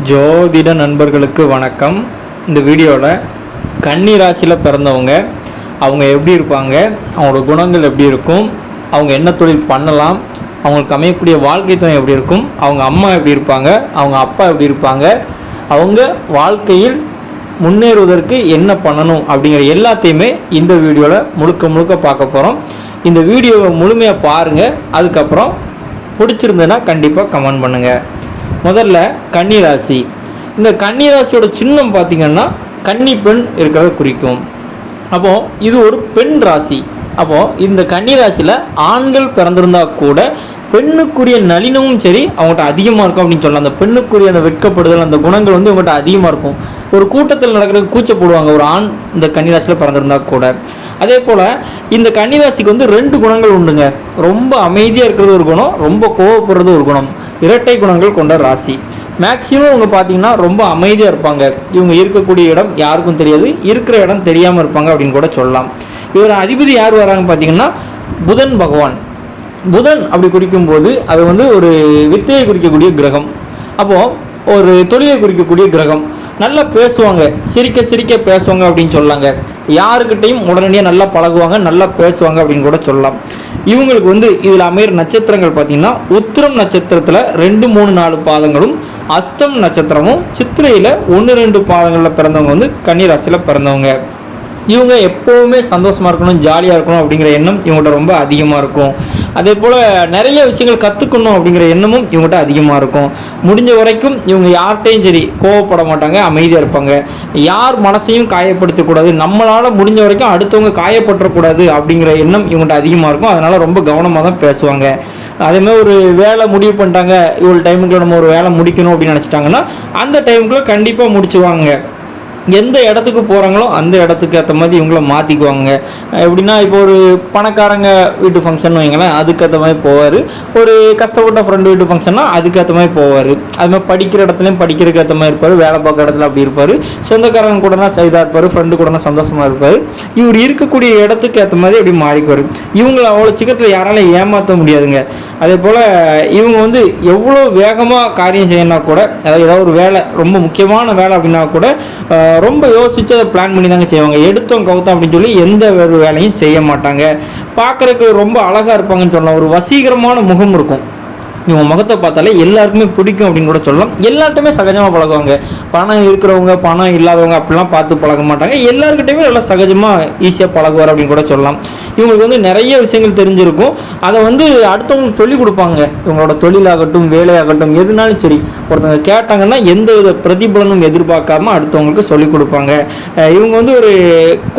ஜோதிட நண்பர்களுக்கு வணக்கம். இந்த வீடியோவில் கன்னி ராசியில் பிறந்தவங்க அவங்க எப்படி இருப்பாங்க, அவங்களோட குணங்கள் எப்படி இருக்கும், அவங்க என்ன தொழில் பண்ணலாம், அவங்களுக்கு அமையக்கூடிய வாழ்க்கை துணை எப்படி இருக்கும், அவங்க அம்மா எப்படி இருப்பாங்க, அவங்க அப்பா எப்படி இருப்பாங்க, அவங்க வாழ்க்கையில் முன்னேறுவதற்கு என்ன பண்ணணும் அப்படிங்கிற எல்லாத்தையுமே இந்த வீடியோவில் முழுக்க பார்க்க போகிறோம். இந்த வீடியோவை முழுமையாக பாருங்கள். அதுக்கப்புறம் பிடிச்சிருந்ததுன்னா கண்டிப்பாக கமெண்ட் பண்ணுங்கள். முதல்ல கன்னிராசி. இந்த கன்னிராசியோட சின்னம் பார்த்திங்கன்னா கன்னி பெண் இருக்கிறத குறிக்கும். அப்போது இது ஒரு பெண் ராசி. அப்போது இந்த கன்னிராசியில் ஆண்கள் பிறந்திருந்தால் கூட பெண்ணுக்குரிய நளினமும் சரி அவங்கள்ட்ட அதிகமாக இருக்கும் அப்படின்னு சொல்லலாம். அந்த பெண்ணுக்குரிய அந்த வெட்கப்படுதல், அந்த குணங்கள் வந்து இவங்கள்ட்ட அதிகமாக இருக்கும். ஒரு கூட்டத்தில் நடக்கிறது கூச்சப்படுவாங்க ஒரு ஆண் இந்த கன்னிராசியில் பிறந்திருந்தால் கூட. அதே போல் இந்த கன்னிராசிக்கு வந்து 2 குணங்கள் உண்டுங்க. ரொம்ப அமைதியாக இருக்கிறது ஒரு குணம், ரொம்ப கோவப்படுறது ஒரு குணம். இரட்டை குணங்கள் கொண்ட ராசி. மேக்சிமம் இவங்க பார்த்தீங்கன்னா ரொம்ப அமைதியாக இருப்பாங்க. இவங்க இருக்கக்கூடிய இடம் யாருக்கும் தெரியாது, இருக்கிற இடம் தெரியாமல் இருப்பாங்க அப்படின்னு கூட சொல்லலாம். இவர் அதிபதி யார் வராங்க பார்த்தீங்கன்னா புதன் பகவான். புதன் அப்படி குறிக்கும்போது அது வந்து ஒரு வித்தையை குறிக்கக்கூடிய கிரகம். அப்போது ஒரு தொழிலை குறிக்கக்கூடிய கிரகம். நல்லா பேசுவாங்க, சிரிக்க பேசுவாங்க அப்படின்னு சொல்லாங்க. யாருக்கிட்டையும் உடனடியாக நல்லா பழகுவாங்க, நல்லா பேசுவாங்க அப்படின்னு கூட சொல்லலாம். இவங்களுக்கு வந்து இதில் அமைகிற நட்சத்திரங்கள் பார்த்திங்கன்னா உத்திரம் நட்சத்திரத்தில் 2, 3, 4 பாதங்களும், அஸ்தம் நட்சத்திரமும், சித்திரையில் 1, 2 பாதங்களில் பிறந்தவங்க வந்து கன்னிராசியில் பிறந்தவங்க. இவங்க எப்போவுமே சந்தோஷமாக இருக்கணும், ஜாலியாக இருக்கணும் அப்படிங்கிற எண்ணம் இவங்கள்ட்ட ரொம்ப அதிகமாக இருக்கும். அதே போல் நிறைய விஷயங்கள் கற்றுக்கணும் அப்படிங்கிற எண்ணமும் இவங்கள்ட்ட அதிகமாக இருக்கும். முடிஞ்ச வரைக்கும் இவங்க யார்கிட்டையும் சரி கோவப்பட மாட்டாங்க, அமைதியாக இருப்பாங்க. யார் மனசையும் காயப்படுத்தக்கூடாது, நம்மளால் முடிஞ்ச வரைக்கும் அடுத்தவங்க காயப்பற்றக்கூடாது அப்படிங்கிற எண்ணம் இவங்கள்ட்ட அதிகமாக இருக்கும். அதனால் ரொம்ப கவனமாக தான் பேசுவாங்க. அதேமாதிரி ஒரு வேலை முடிவு பண்ணிட்டாங்க, இவ்வளோ டைமுக்குள்ள நம்ம ஒரு வேலை முடிக்கணும் அப்படின்னு நினச்சிட்டாங்கன்னா அந்த டைமுக்குள்ளே கண்டிப்பாக முடிச்சுவாங்க. எந்த இடத்துக்கு போகிறாங்களோ அந்த இடத்துக்கு ஏற்ற மாதிரி இவங்கள மாற்றிக்குவாங்க. எப்படின்னா இப்போ ஒரு பணக்காரங்க வீட்டு ஃபங்க்ஷன் வைங்களேன், அதுக்கேற்ற மாதிரி போவார். ஒரு கஷ்டப்பட்ட ஃப்ரெண்டு வீட்டு ஃபங்க்ஷன்னா அதுக்கேற்ற மாதிரி போவார். அதுமாதிரி படிக்கிற இடத்துலையும் படிக்கிறதுக்கு ஏற்ற மாதிரி இருப்பார், வேலை பார்க்குற இடத்துல அப்படி இருப்பார். சொந்தக்காரங்க கூடனா இதாக இருப்பார், ஃப்ரெண்டு கூடனா சந்தோஷமாக இருப்பார். இவர் இருக்கக்கூடிய இடத்துக்கு ஏற்ற மாதிரி அப்படி மாறிக்குவார். இவங்களை அவ்வளோ சீக்கிரத்தில் யாராலும் ஏமாற்ற முடியாதுங்க. அதே போல் இவங்க வந்து எவ்வளோ வேகமாக காரியம் செய்யணும்னா கூட, அதாவது ஏதாவது ஒரு வேலை ரொம்ப முக்கியமான வேலை அப்படின்னா கூட ரொம்ப யோசித்து அதை பிளான் பண்ணி தாங்க செய்வாங்க. எடுத்தோம் கவுத்தோம் அப்படின்னு சொல்லி எந்த ஒரு வேலையும் செய்ய மாட்டாங்க. பார்க்குறதுக்கு ரொம்ப அழகாக இருப்பாங்கன்னு சொல்லலாம். ஒரு வசீகரமான முகம் இருக்கும். இவங்க முகத்தை பார்த்தாலே எல்லாருக்குமே பிடிக்கும் அப்படின்னு கூட சொல்லலாம். எல்லார்ட்டுமே சகஜமாக பழகுவாங்க. பணம் இருக்கிறவங்க பணம் இல்லாதவங்க அப்படிலாம் பார்த்து பழக மாட்டாங்க. எல்லாருக்கிட்டையுமே நல்லா சகஜமாக ஈஸியாக பழகுவார் அப்படின்னு கூட சொல்லலாம். இவங்களுக்கு வந்து நிறைய விஷயங்கள் தெரிஞ்சிருக்கும். அதை வந்து அடுத்தவங்களுக்கு சொல்லிக் கொடுப்பாங்க. இவங்களோட தொழிலாகட்டும் வேலையாகட்டும் எதுனாலும் சரி, ஒருத்தவங்க கேட்டாங்கன்னா எந்த வித பிரதிபலனும் எதிர்பார்க்காம அடுத்தவங்களுக்கு சொல்லிக் கொடுப்பாங்க. இவங்க வந்து ஒரு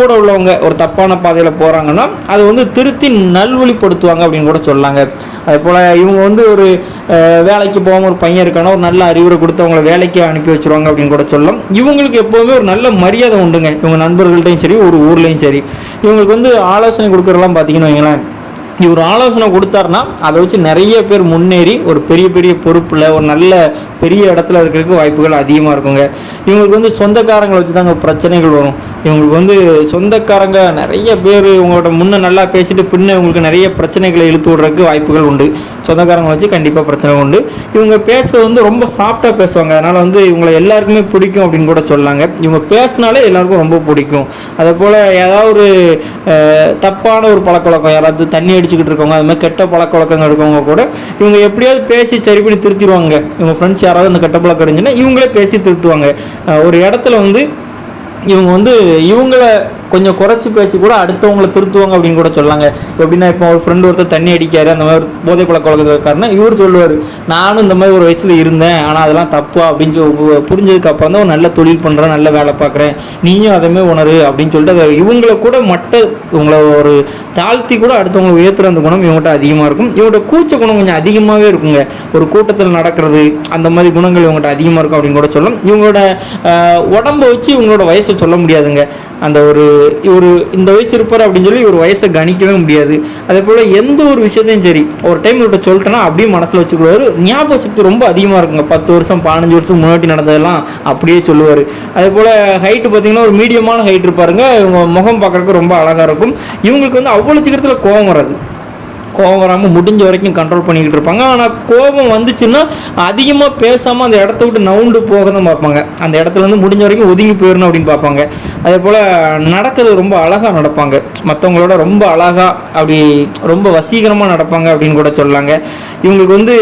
கூட உள்ளவங்க ஒரு தப்பான பாதையில் போகிறாங்கன்னா அதை வந்து திருத்தி நல்வழிப்படுத்துவாங்க அப்படின்னு கூட சொல்லாங்க. அதே போல் இவங்க வந்து ஒரு வேலைக்கு போகாமல் ஒரு பையன் இருக்கானா ஒரு நல்ல அறிவுரை கொடுத்து அவங்கள வேலைக்கு அனுப்பி வச்சுருவாங்க அப்படின்னு கூட சொல்லலாம். இவங்களுக்கு எப்போவுமே ஒரு நல்ல மரியாதை உண்டுங்க. இவங்க நண்பர்கள்ட்டையும் சரி ஒரு ஊர்லேயும் சரி. இவங்களுக்கு வந்து ஆலோசனை கொடுக்குறதெல்லாம் பார்த்தீங்கன்னு வைங்களேன், இவர் ஆலோசனை கொடுத்தாருன்னா அதை வச்சு நிறைய பேர் முன்னேறி ஒரு பெரிய பொறுப்பில் ஒரு நல்ல பெரிய இடத்துல இருக்கிறதுக்கு வாய்ப்புகள் அதிகமாக இருக்குங்க. இவங்களுக்கு வந்து சொந்தக்காரங்களை வச்சு தாங்க பிரச்சனைகள் வரும். இவங்களுக்கு வந்து சொந்தக்காரங்க நிறைய பேர் இவங்களோட முன்னே நல்லா பேசிட்டு பின்ன இவங்களுக்கு நிறைய பிரச்சனைகளை இழுத்து விடுறதுக்கு வாய்ப்புகள் உண்டு. சொந்தக்காரங்களை வச்சு கண்டிப்பாக பிரச்சனை உண்டு. இவங்க பேசுகிறது வந்து ரொம்ப சாஃப்டாக பேசுவாங்க. அதனால் வந்து இவங்களை எல்லாருக்குமே பிடிக்கும் அப்படின்னு கூட சொல்லாங்க. இவங்க பேசினாலே எல்லாருக்கும் ரொம்ப பிடிக்கும். அதே போல் ஏதாவது ஒரு தப்பான ஒரு பழக்கவழக்கம், யாராவது தண்ணி அடிச்சுக்கிட்டு இருக்கவங்க, அது மாதிரி கெட்ட பழக்க வழக்கங்கள் இருக்கவங்க கூட இவங்க எப்படியாவது பேசி சரி பண்ணி திருத்திடுவாங்க. இவங்க ஃப்ரெண்ட்ஸ் யாராவது அந்த கெட்ட பழக்கம் இருந்துச்சுன்னா இவங்களே பேசி திருத்துவாங்க. ஒரு இடத்துல வந்து இவங்க வந்து இவங்கள கொஞ்சம் குறைச்சி பேசி கூட அடுத்தவங்களை திருத்துவாங்க அப்படின்னு கூட சொல்லாங்க. எப்படின்னா இப்போ ஒரு ஃப்ரெண்டு ஒருத்தர் தண்ணி அடிக்காரு, அந்த மாதிரி போதை பழக்க வழக்கத்தில் இருக்காருன்னா இவர் சொல்லுவார், நானும் இந்த மாதிரி ஒரு வயசில் இருந்தேன், ஆனால் அதெல்லாம் தப்பா அப்படின்னு புரிஞ்சதுக்கு அப்புறம் தான் ஒரு நல்ல தொழில் பண்ணுறேன், நல்ல வேலை பார்க்குறேன், நீயும் அதேமாதிரி உணரு அப்படின்னு சொல்லிட்டு அதை இவங்களை கூட இவங்களை ஒரு தாழ்த்தி கூட அடுத்தவங்களை உயர்த்துற அந்த குணம் இவங்கள்ட்ட அதிகமாக இருக்கும். இவங்களோட கூச்ச குணம் கொஞ்சம் அதிகமாகவே இருக்குங்க. ஒரு கூட்டத்தில் நடக்கிறது அந்த மாதிரி குணங்கள் இவங்கள்ட்ட அதிகமாக இருக்கும் அப்படின்னு கூட சொல்லலாம். இவங்களோட உடம்பை வச்சு இவங்களோட வயசை சொல்ல முடியாதுங்க. அந்த ஒரு இந்த வயசு இருப்பார் அப்படின்னு சொல்லி ஒரு வயசை கணிக்கவே முடியாது. அதே போல் எந்த ஒரு விஷயத்தையும் சரி ஒரு டைம் இவர்கிட்ட சொல்லிட்டேன்னா அப்படியே மனசில் வச்சுக்குவார். ஞாபக சக்தி ரொம்ப அதிகமாக இருக்குங்க. 10 வருஷம் 15 வருஷம் முன்னாடி நடந்ததெல்லாம் அப்படியே சொல்லுவார். அதே போல் ஹைட்டு பார்த்திங்கன்னா ஒரு மீடியமான ஹைட் இருப்பாருங்க. இவங்க முகம் பார்க்குறதுக்கு ரொம்ப அழகாக இருக்கும். இவங்களுக்கு வந்து அவ்வளோ சீக்கிரத்தில் கோபம் வராது. கோபம் வராமல் முடிஞ்ச வரைக்கும் கண்ட்ரோல் பண்ணிக்கிட்டு இருப்பாங்க. ஆனால் கோபம் வந்துச்சுன்னா அதிகமாக பேசாமல் அந்த இடத்த விட்டு நவுண்டு போக தான் பார்ப்பாங்க. அந்த இடத்துலேருந்து முடிஞ்ச வரைக்கும் ஒதுங்கி போயிடணும் அப்படின்னு பார்ப்பாங்க. அதே போல் நடக்கிறது ரொம்ப அழகாக நடப்பாங்க, மற்றவங்களோட ரொம்ப அழகாக அப்படி ரொம்ப வசீகரமாக நடப்பாங்க அப்படின்னு கூட சொல்லலாங்க. இவங்களுக்கு வந்து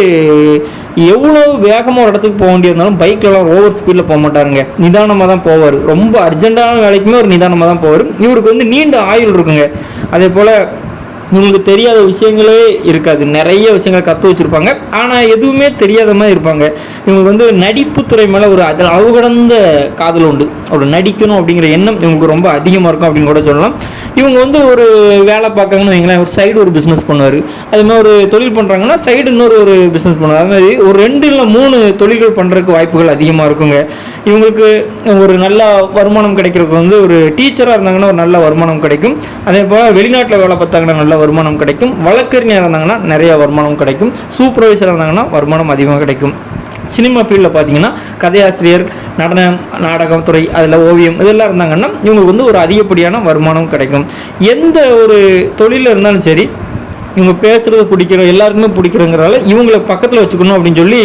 எவ்வளோ வேகமாக ஒரு இடத்துக்கு போக வேண்டியிருந்தாலும் பைக்கெல்லாம் ஓவர் ஸ்பீடில் போக மாட்டாருங்க, நிதானமாக தான் போவார். ரொம்ப அர்ஜென்ட்டான வேலைக்குமே ஒரு நிதானமாக தான் போவார். இவருக்கு வந்து நீண்ட ஆயுள் இருக்குங்க. அதே போல் இவங்களுக்கு தெரியாத விஷயங்களே இருக்காது, நிறைய விஷயங்களை கற்று வச்சுருப்பாங்க. ஆனால் எதுவுமே தெரியாத மாதிரி இருப்பாங்க. இவங்களுக்கு வந்து நடிப்புத்துறை மேலே ஒரு அதில் அளவு கடந்த காதல் உண்டு. அப்படி நடிக்கணும் அப்படிங்கிற எண்ணம் இவங்களுக்கு ரொம்ப அதிகமாக இருக்கும் அப்படின்னு கூட சொல்லலாம். இவங்க வந்து ஒரு வேலை பார்க்காங்கன்னு வைங்களேன், ஒரு சைடு ஒரு பிஸ்னஸ் பண்ணுவார். அது மாதிரி ஒரு தொழில் பண்ணுறாங்கன்னா சைடு ஒரு பிஸ்னஸ் பண்ணுவார். அது மாதிரி ஒரு 2 இல்லை 3 தொழில்கள் பண்ணுறதுக்கு வாய்ப்புகள் அதிகமாக இருக்குங்க. இவங்களுக்கு ஒரு நல்ல வருமானம் கிடைக்கிறதுக்கு வந்து ஒரு டீச்சராக இருந்தாங்கன்னா ஒரு நல்ல வருமானம் கிடைக்கும். அதே போல் வெளிநாட்டில் வேலை பார்த்தாங்கன்னா நல்ல வருமானம் கிடைக்கும். வழக்கறிஞர் இருந்தாங்கன்னா நிறைய வருமானம் கிடைக்கும். சூப்பர்வைசராக இருந்தாங்கன்னா வருமானம் அதிகமாக கிடைக்கும். சினிமா ஃபீல்டில் பார்த்தீங்கன்னா கதையாசிரியர், நடனம், நாடகம் துறை, அதில் ஓவியம் இதெல்லாம் இருந்தாங்கன்னா இவங்களுக்கு வந்து ஒரு அதிகப்படியான வருமானம் கிடைக்கும். எந்த ஒரு தொழிலில் இருந்தாலும் சரி, இவங்க பேசுகிறது பிடிக்கிறோம், எல்லாருக்குமே பிடிக்கிறங்கிறதால இவங்களை பக்கத்தில் வச்சுக்கணும் அப்படின்னு சொல்லி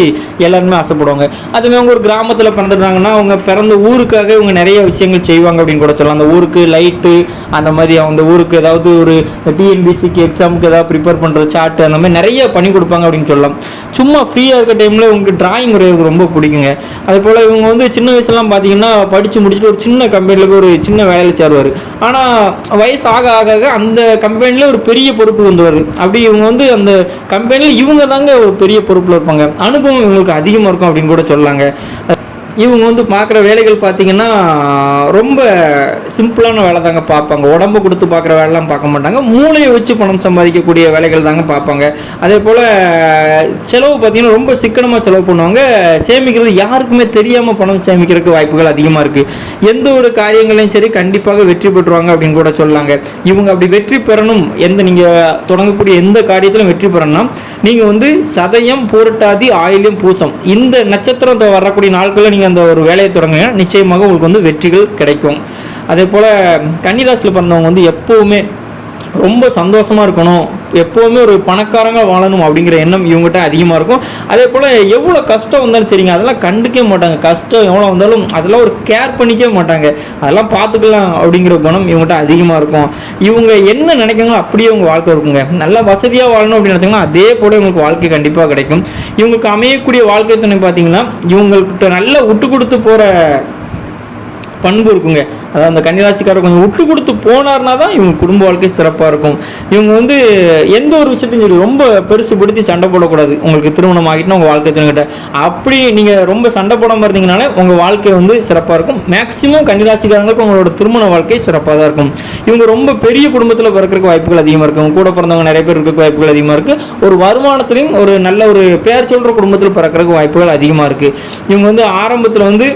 எல்லாருமே ஆசைப்படுவாங்க. அதுமாதிரி அவங்க ஒரு கிராமத்தில் பிறந்துட்டாங்கன்னா அவங்க பிறந்த ஊருக்காக இவங்க நிறைய விஷயங்கள் செய்வாங்க அப்படின்னு கூட சொல்லலாம். அந்த ஊருக்கு லைட்டு, அந்த மாதிரி அந்த ஊருக்கு ஏதாவது ஒரு டிஎன்பிசிக்கு எக்ஸாமுக்கு ஏதாவது ப்ரிப்பேர் பண்ணுறது, சார்ட்டு, அந்த மாதிரி நிறைய பண்ணி கொடுப்பாங்க அப்படின்னு சொல்லலாம். சும்மா ஃப்ரீயாக இருக்க டைமில் உங்களுக்கு டிராயிங் வரைகிறது ரொம்ப பிடிக்குங்க. அதே போல் இவங்க வந்து சின்ன வயசுலாம் பார்த்தீங்கன்னா படித்து முடிச்சுட்டு ஒரு சின்ன கம்பெனியில் ஒரு சின்ன வேலையில் சேருவார். ஆனால் வயசு ஆக ஆக அந்த கம்பெனியில் ஒரு பெரிய பொறுப்பு வந்துவார். அப்படி இவங்க வந்து அந்த கம்பெனியில் இவங்க தாங்க ஒரு பெரிய பொறுப்பில் இருப்பாங்க. அனுபவம் இவங்களுக்கு அதிகமாக இருக்கும் அப்படின்னு கூட சொல்லலாங்க. இவங்க வந்து பார்க்குற வேலைகள் பார்த்திங்கன்னா ரொம்ப சிம்பிளான வேலை தாங்க பார்ப்பாங்க. உடம்பு கொடுத்து பார்க்குற வேலைலாம் பார்க்க மாட்டாங்க. மூளையை வச்சு பணம் சம்பாதிக்கக்கூடிய வேலைகள் தாங்க பார்ப்பாங்க. அதே போல் செலவு பார்த்திங்கன்னா ரொம்ப சிக்கனமாக செலவு பண்ணுவாங்க. சேமிக்கிறது யாருக்குமே தெரியாமல் பணம் சேமிக்கிறதுக்கு வாய்ப்புகள் அதிகமாக இருக்குது. எந்த ஒரு காரியங்களையும் சரி கண்டிப்பாக வெற்றி பெற்றுவாங்க அப்படின்னு கூட சொல்லலாங்க. இவங்க அப்படி வெற்றி பெறணும், நீங்கள் தொடங்கக்கூடிய எந்த காரியத்திலும் வெற்றி பெறணும்னா நீங்கள் வந்து சதயம், பூரட்டாதி, ஆயில்யம், பூசம் இந்த நட்சத்திரம் வரக்கூடிய நாட்களில் நீங்கள் அந்த ஒரு வேலையை தொடங்குங்க, நிச்சயமாக உங்களுக்கு வந்து வெற்றிகள் கிடைக்கும். அதே போல் கன்னிராசியில் பிறந்தவங்க வந்து எப்போவுமே ரொம்ப சந்தோஷமாக இருக்கணும், எப்போவுமே ஒரு பணக்காரங்க வாழணும் அப்படிங்கிற எண்ணம் இவங்ககிட்ட அதிகமாக இருக்கும். அதே போல் எவ்வளோ கஷ்டம் வந்தாலும் சரிங்க, அதெல்லாம் கண்டுக்கவே மாட்டாங்க. கஷ்டம் எவ்வளோ வந்தாலும் அதெல்லாம் ஒரு கேர் பண்ணிக்கவே மாட்டாங்க. அதெல்லாம் பார்த்துக்கலாம் அப்படிங்கிற குணம் இவங்ககிட்ட அதிகமாக இருக்கும். இவங்க என்ன நினைக்கிறாங்களோ அப்படியே இவங்க வாழ்க்கை இருக்குங்க. நல்லா வசதியாக வாழணும் அப்படின்னு நினச்சிங்கன்னா அதே போல் இவங்களுக்கு வாழ்க்கை கண்டிப்பாக கிடைக்கும். இவங்களுக்கு அமையக்கூடிய வாழ்க்கை துணை பார்த்திங்கன்னா இவங்கள்கிட்ட நல்லா விட்டு கொடுத்து போகிற பண்பு இருக்குங்க. அதாவது அந்த கன்னிராசிக்காரர் கொஞ்சம் விட்டு கொடுத்து போனார்னா தான் இவங்க குடும்ப வாழ்க்கை சிறப்பாக இருக்கும். இவங்க வந்து எந்த ஒரு விஷயத்தையும் சொல்லி ரொம்ப பெருசுபடுத்தி சண்டை போடக்கூடாது. உங்களுக்கு திருமணம் ஆகிட்டுனா உங்கள் வாழ்க்கை துணைக்கிட்ட அப்படி நீங்கள் ரொம்ப சண்டை போடாமல் இருந்தீங்கனாலே உங்கள் வாழ்க்கை வந்து சிறப்பாக இருக்கும். மேக்ஸிமம் கன்னிராசிக்காரங்களுக்கு உங்களோட திருமண வாழ்க்கை சிறப்பாக தான் இருக்கும். இவங்க ரொம்ப பெரிய குடும்பத்தில் பிறக்கிறதுக்கு வாய்ப்புகள் அதிகமாக இருக்கும். கூட பிறந்தவங்க நிறைய பேர் இருக்க வாய்ப்புகள் அதிகமாக இருக்குது. ஒரு வருமானத்துலேயும் ஒரு நல்ல ஒரு பேர் சொல்கிற குடும்பத்தில் பிறக்கிறதுக்கு வாய்ப்புகள் அதிகமாக இருக்குது. இவங்க வந்து ஆரம்பத்தில் வந்து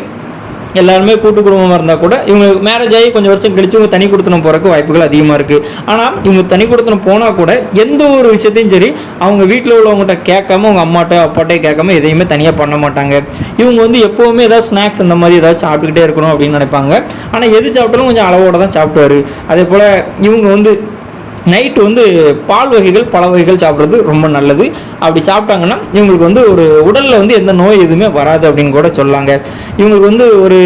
எல்லாருமே கூட்டு குடும்பமாக இருந்தால் கூட இவங்க மேரேஜ் ஆகி கொஞ்சம் வருஷம் கழிச்சு இவங்க தனி கொடுத்தனம் போகிறக்கு வாய்ப்புகள் அதிகமாக இருக்குது. ஆனால் இவங்க தனி கொடுத்தனம் போனால் கூட எந்த ஒரு விஷயத்தையும் சரி அவங்க வீட்டில் உள்ளவங்ககிட்ட கேட்காம, அவங்க அம்மாட்ட அப்பாட்டே கேட்காம எதையுமே தனியாக பண்ண மாட்டாங்க. இவங்க வந்து எப்போவுமே ஏதாவது ஸ்நாக்ஸ் அந்த மாதிரி ஏதாவது சாப்பிட்டுக்கிட்டே இருக்கணும் அப்படின்னு நினைப்பாங்க. ஆனால் எது சாப்பிட்டாலும் கொஞ்சம் அளவோடு தான் சாப்பிடுவார். அதே போல் இவங்க வந்து நைட்டு வந்து பால் வகைகள், பழ வகைகள் சாப்பிட்றது ரொம்ப நல்லது. அப்படி சாப்பிட்டாங்கன்னா இவங்களுக்கு வந்து ஒரு உடலில் வந்து எந்த நோய் எதுவுமே வராது அப்படின்னு கூட சொல்லாங்க. இவங்களுக்கு வந்து ஒரு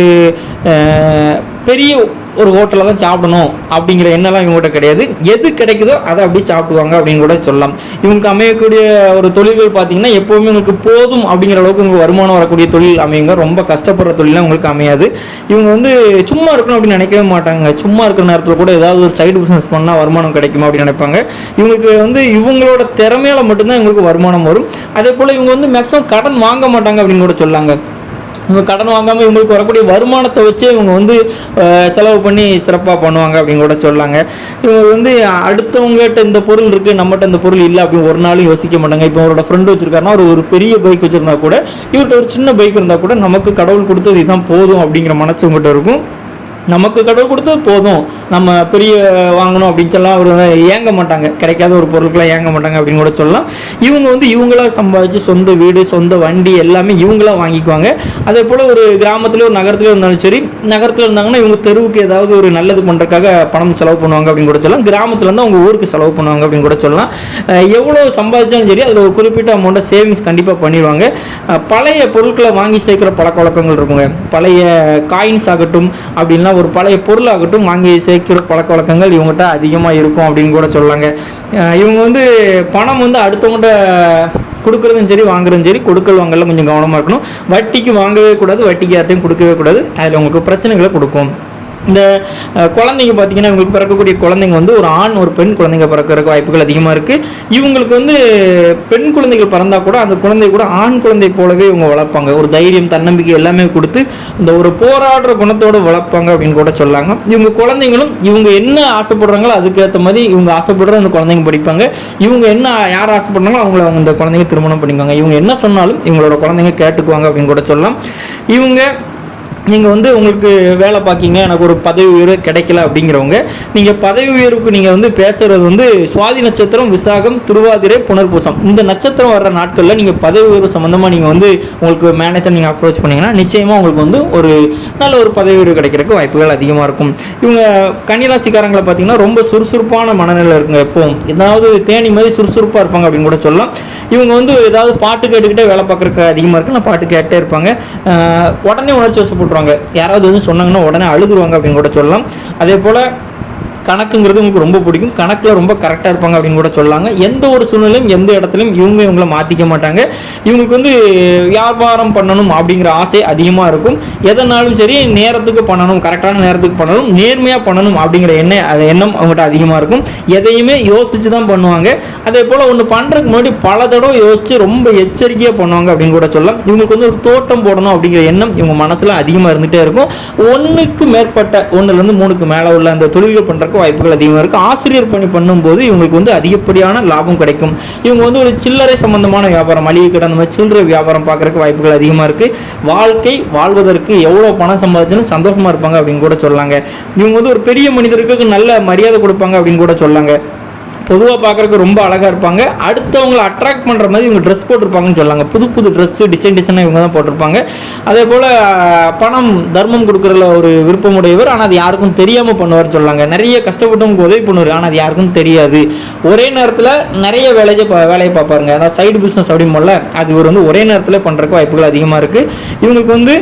பெரிய ஒரு ஹோட்டலில் தான் சாப்பிடணும் அப்படிங்கிற எண்ணெல்லாம் இவங்ககிட்ட கிடையாது. எது கிடைக்குதோ அதை அப்படி சாப்பிடுவாங்க அப்படின்னு கூட சொல்லலாம். இவங்களுக்கு அமையக்கூடிய ஒரு தொழில்கள் பார்த்திங்கன்னா எப்போவுமே உங்களுக்கு போதும் அப்படிங்கிற அளவுக்கு உங்களுக்கு வருமானம் வரக்கூடிய தொழில் அமையுங்க. ரொம்ப கஷ்டப்படுற தொழிலாம் உங்களுக்கு அமையாது. இவங்க வந்து சும்மா இருக்கணும் அப்படின்னு நினைக்கவே மாட்டாங்க. சும்மா இருக்கிற நேரத்தில் கூட ஏதாவது ஒரு சைடு பிஸ்னஸ் பண்ணால் வருமானம் கிடைக்குமா அப்படின்னு நினைப்பாங்க. இவங்களுக்கு வந்து இவங்களோட திறமையால் மட்டும்தான் இவங்களுக்கு வருமானம் வரும். அதே போல் இவங்க வந்து மேக்ஸிமம் கடன் வாங்க மாட்டாங்க அப்படின்னு கூட சொல்லாங்க. இவங்க கடன் வாங்காமல் இவங்களுக்கு வரக்கூடிய வருமானத்தை வச்சு இவங்க வந்து செலவு பண்ணி சிறப்பாக பண்ணுவாங்க அப்படின்னு கூட சொல்லாங்க. இவங்க வந்து அடுத்தவங்ககிட்ட இந்த பொருள் இருக்குது, நம்மகிட்ட இந்த பொருள் இல்லை அப்படின்னு ஒரு நாளும் யோசிக்க மாட்டாங்க. இப்போ அவரோட ஃப்ரெண்டு வச்சுருக்காருன்னா ஒரு பெரிய பைக் வச்சுருந்தா கூட இவர்கிட்ட ஒரு சின்ன பைக் இருந்தால் கூட நமக்கு கடவுள் கொடுத்தது இதுதான் போதும் அப்படிங்கிற மனசு உங்கள்கிட்ட இருக்கும். நமக்கு கடவுள் கொடுத்தது போதும், நம்ம பெரிய வாங்கணும் அப்படின்னு சொல்லலாம் அவர் ஏங்க மாட்டாங்க, கிடைக்காத ஒரு பொருட்களாக ஏங்க மாட்டாங்க அப்படின்னு கூட சொல்லலாம். இவங்க வந்து இவங்களா சம்பாதிச்சு சொந்த வீடு சொந்த வண்டி எல்லாமே இவங்களா வாங்கிக்குவாங்க. அதே போல் ஒரு கிராமத்தில் ஒரு நகரத்தில் இருந்தாலும் சரி, நகரத்தில் இருந்தாங்கன்னா இவங்க தெருவுக்கு ஏதாவது ஒரு நல்லது பண்ணுறதுக்காக பணம் செலவு பண்ணுவாங்க அப்படின்னு கூட சொல்லலாம். கிராமத்தில் இருந்தால் அவங்க ஊருக்கு செலவு பண்ணுவாங்க அப்படின்னு கூட சொல்லலாம். எவ்வளோ சம்பாதிச்சாலும் சரி அதில் ஒரு குறிப்பிட்ட அமௌண்ட்டை சேவிங்ஸ் கண்டிப்பாக பண்ணிடுவாங்க. பழைய பொருட்களை வாங்கி சேர்க்குற பழக்க வழக்கங்கள் இருக்குங்க. பழைய காயின்ஸ் ஆகட்டும் அப்படின்னா ஒரு பழைய பொருளாகட்டும் வாங்கி சேர்க்கிற பழக்க வழக்கங்கள் இவங்ககிட்ட அதிகமாக இருக்கும் அப்படின்னு கூட சொல்லலாங்க. இவங்க வந்து பணம் வந்து அடுத்தவங்கள்ட்ட கொடுக்குறதும் சரி வாங்குறதும் சரி, கொடுக்கல் வாங்கல கொஞ்சம் கவனமாக இருக்கணும். வட்டிக்கு வாங்கவே கூடாது, வட்டிக்கு யார்ட்டையும் கொடுக்கவே கூடாது. அதில் உங்களுக்கு பிரச்சனைகளை கொடுக்கும். இந்த குழந்தைங்க பார்த்தீங்கன்னா இவங்களுக்கு பிறக்கக்கூடிய குழந்தைங்க வந்து ஒரு ஆண் ஒரு பெண் குழந்தைங்க பிறக்கிறதுக்கு வாய்ப்புகள் அதிகமாக இருக்குது. இவங்களுக்கு வந்து பெண் குழந்தைகள் பிறந்தால் கூட அந்த குழந்தை கூட ஆண் குழந்தை போலவே இவங்க வளர்ப்பாங்க. ஒரு தைரியம் தன்னம்பிக்கை எல்லாமே கொடுத்து இந்த ஒரு போராடுற குணத்தோடு வளர்ப்பாங்க அப்படின்னு கூட சொல்லாங்க. இவங்க குழந்தைங்களும் இவங்க என்ன ஆசைப்படுறாங்களோ அதுக்கேற்ற மாதிரி இவங்க ஆசைப்படுற அந்த குழந்தைங்க படிப்பாங்க. இவங்க என்ன யார் ஆசைப்படுறாங்களோ அவங்க இந்த குழந்தைங்க திருமணம் பண்ணிக்குவாங்க. இவங்க என்ன சொன்னாலும் இவங்களோட குழந்தைங்க கேட்டுக்குவாங்க அப்படின்னு கூட சொல்லலாம். இவங்க நீங்கள் வந்து உங்களுக்கு வேலை பார்க்கிங்க, எனக்கு ஒரு பதவி உயர்வு கிடைக்கல அப்படிங்கிறவங்க, நீங்கள் பதவி உயர்வுக்கு நீங்கள் வந்து பேசுகிறது வந்து சுவாதி நட்சத்திரம், விசாகம், திருவாதிரை, புனர்பூசம் இந்த நட்சத்திரம் வர்ற நாட்களில் நீங்கள் பதவி உயர்வு சம்மந்தமாக நீங்கள் வந்து உங்களுக்கு மேனேஜர் நீங்கள் அப்ரோச் பண்ணிங்கன்னா நிச்சயமாக உங்களுக்கு வந்து ஒரு நல்ல ஒரு பதவி உயர்வு கிடைக்கிறதுக்கு வாய்ப்புகள் அதிகமாக இருக்கும். இவங்க கன்னிராசிக்காரங்களை பார்த்தீங்கன்னா ரொம்ப சுறுசுறுப்பான மனநிலை இருக்குங்க. எப்போவும் ஏதாவது தேனி மாதிரி சுறுசுறுப்பாக இருப்பாங்க அப்படின்னு கூட சொல்லலாம். இவங்க வந்து ஏதாவது பாட்டு கேட்டுக்கிட்டே வேலை பார்க்குறதுக்கு அதிகமாக இருக்குது. நான் பாட்டு கேட்டே இருப்பாங்க. உடனே உணர்ச்சி வசப்பட்டுருவாங்க. யாராவது எதுவும் சொன்னாங்கன்னா உடனே அழுதுருவாங்க அப்படின்னு கூட சொல்லலாம். அதே போல் கணக்குங்கிறது உங்களுக்கு ரொம்ப பிடிக்கும். கணக்கில் ரொம்ப கரெக்டாக இருப்பாங்க அப்படின்னு கூட சொல்லாங்க. எந்த ஒரு சூழ்நிலையும் எந்த இடத்துலையும் இவங்களை மாற்றிக்க மாட்டாங்க. இவங்களுக்கு வந்து வியாபாரம் பண்ணணும் அப்படிங்கிற ஆசை அதிகமாக இருக்கும். எதனாலும் சரி நேரத்துக்கு பண்ணணும், கரெக்டான நேரத்துக்கு பண்ணணும், நேர்மையாக பண்ணணும் அப்படிங்கிற எண்ணம் அவங்ககிட்ட அதிகமாக இருக்கும். எதையுமே யோசித்து தான் பண்ணுவாங்க. அதே போல் ஒன்று பண்ணுறதுக்கு முன்னாடி பல தடவை யோசித்து ரொம்ப எச்சரிக்கையாக பண்ணுவாங்க அப்படின்னு கூட சொல்லலாம். இவங்களுக்கு வந்து ஒரு தோட்டம் போடணும் அப்படிங்கிற எண்ணம் இவங்க மனசில் அதிகமாக இருந்துகிட்டே இருக்கும். ஒன்றுக்கு மேற்பட்ட 1லேருந்து 3க்கு மேலே உள்ள அந்த தொழில்கள் பண்ணுறதுக்கு வாய்ப்புகள் அதிகமாக இருக்குது. ஆசிரியர் பணி பண்ணும்போது இவங்களுக்கு வந்து அதிகப்படியான லாபம் கிடைக்கும். இவங்க வந்து ஒரு சில்லறை சம்பந்தமான வியாபாரம், மளிகை கடை, அந்த மாதிரி சில்லறை வியாபாரம் பார்க்கறதுக்கு வாய்ப்புகள் அதிகமாக இருக்குது. வாழ்க்கை வாழ்வதற்கு எவ்வளோ பணம் சம்பாதிச்சாலும் சந்தோஷமாக இருப்பாங்க அப்படின்னு கூட சொல்லாங்க. இவங்க வந்து ஒரு பெரிய மனிதருக்கு நல்ல மரியாதை கொடுப்பாங்க அப்படின்னு கூட சொல்லாங்க. பொதுவாக பார்க்குறதுக்கு ரொம்ப அழகாக இருப்பாங்க. அடுத்தவங்களை அட்ராக்ட் பண்ணுற மாதிரி இவங்க ட்ரெஸ் போட்டிருப்பாங்கன்னு சொல்லாங்க. புது புது ட்ரெஸ்ஸு டிசைனாக இவங்க தான் போட்டிருப்பாங்க. அதே போல் பணம் தர்மம் கொடுக்குறதுல ஒரு விருப்பமுடையவர், ஆனால் அது யாருக்கும் தெரியாமல் பண்ணுவார்னு சொல்லாங்க. நிறைய கஷ்டப்பட்டவங்க உதவி பண்ணுவார், ஆனால் அது யாருக்கும் தெரியாது. ஒரே நேரத்தில் நிறைய வேலையை பார்ப்பாருங்க. அதாவது சைடு பிஸ்னஸ் அப்படிம்போல அது இவர் வந்து ஒரே நேரத்தில் பண்ணுறதுக்கு வாய்ப்புகள் அதிகமாக இருக்குது. இவங்களுக்கு வந்து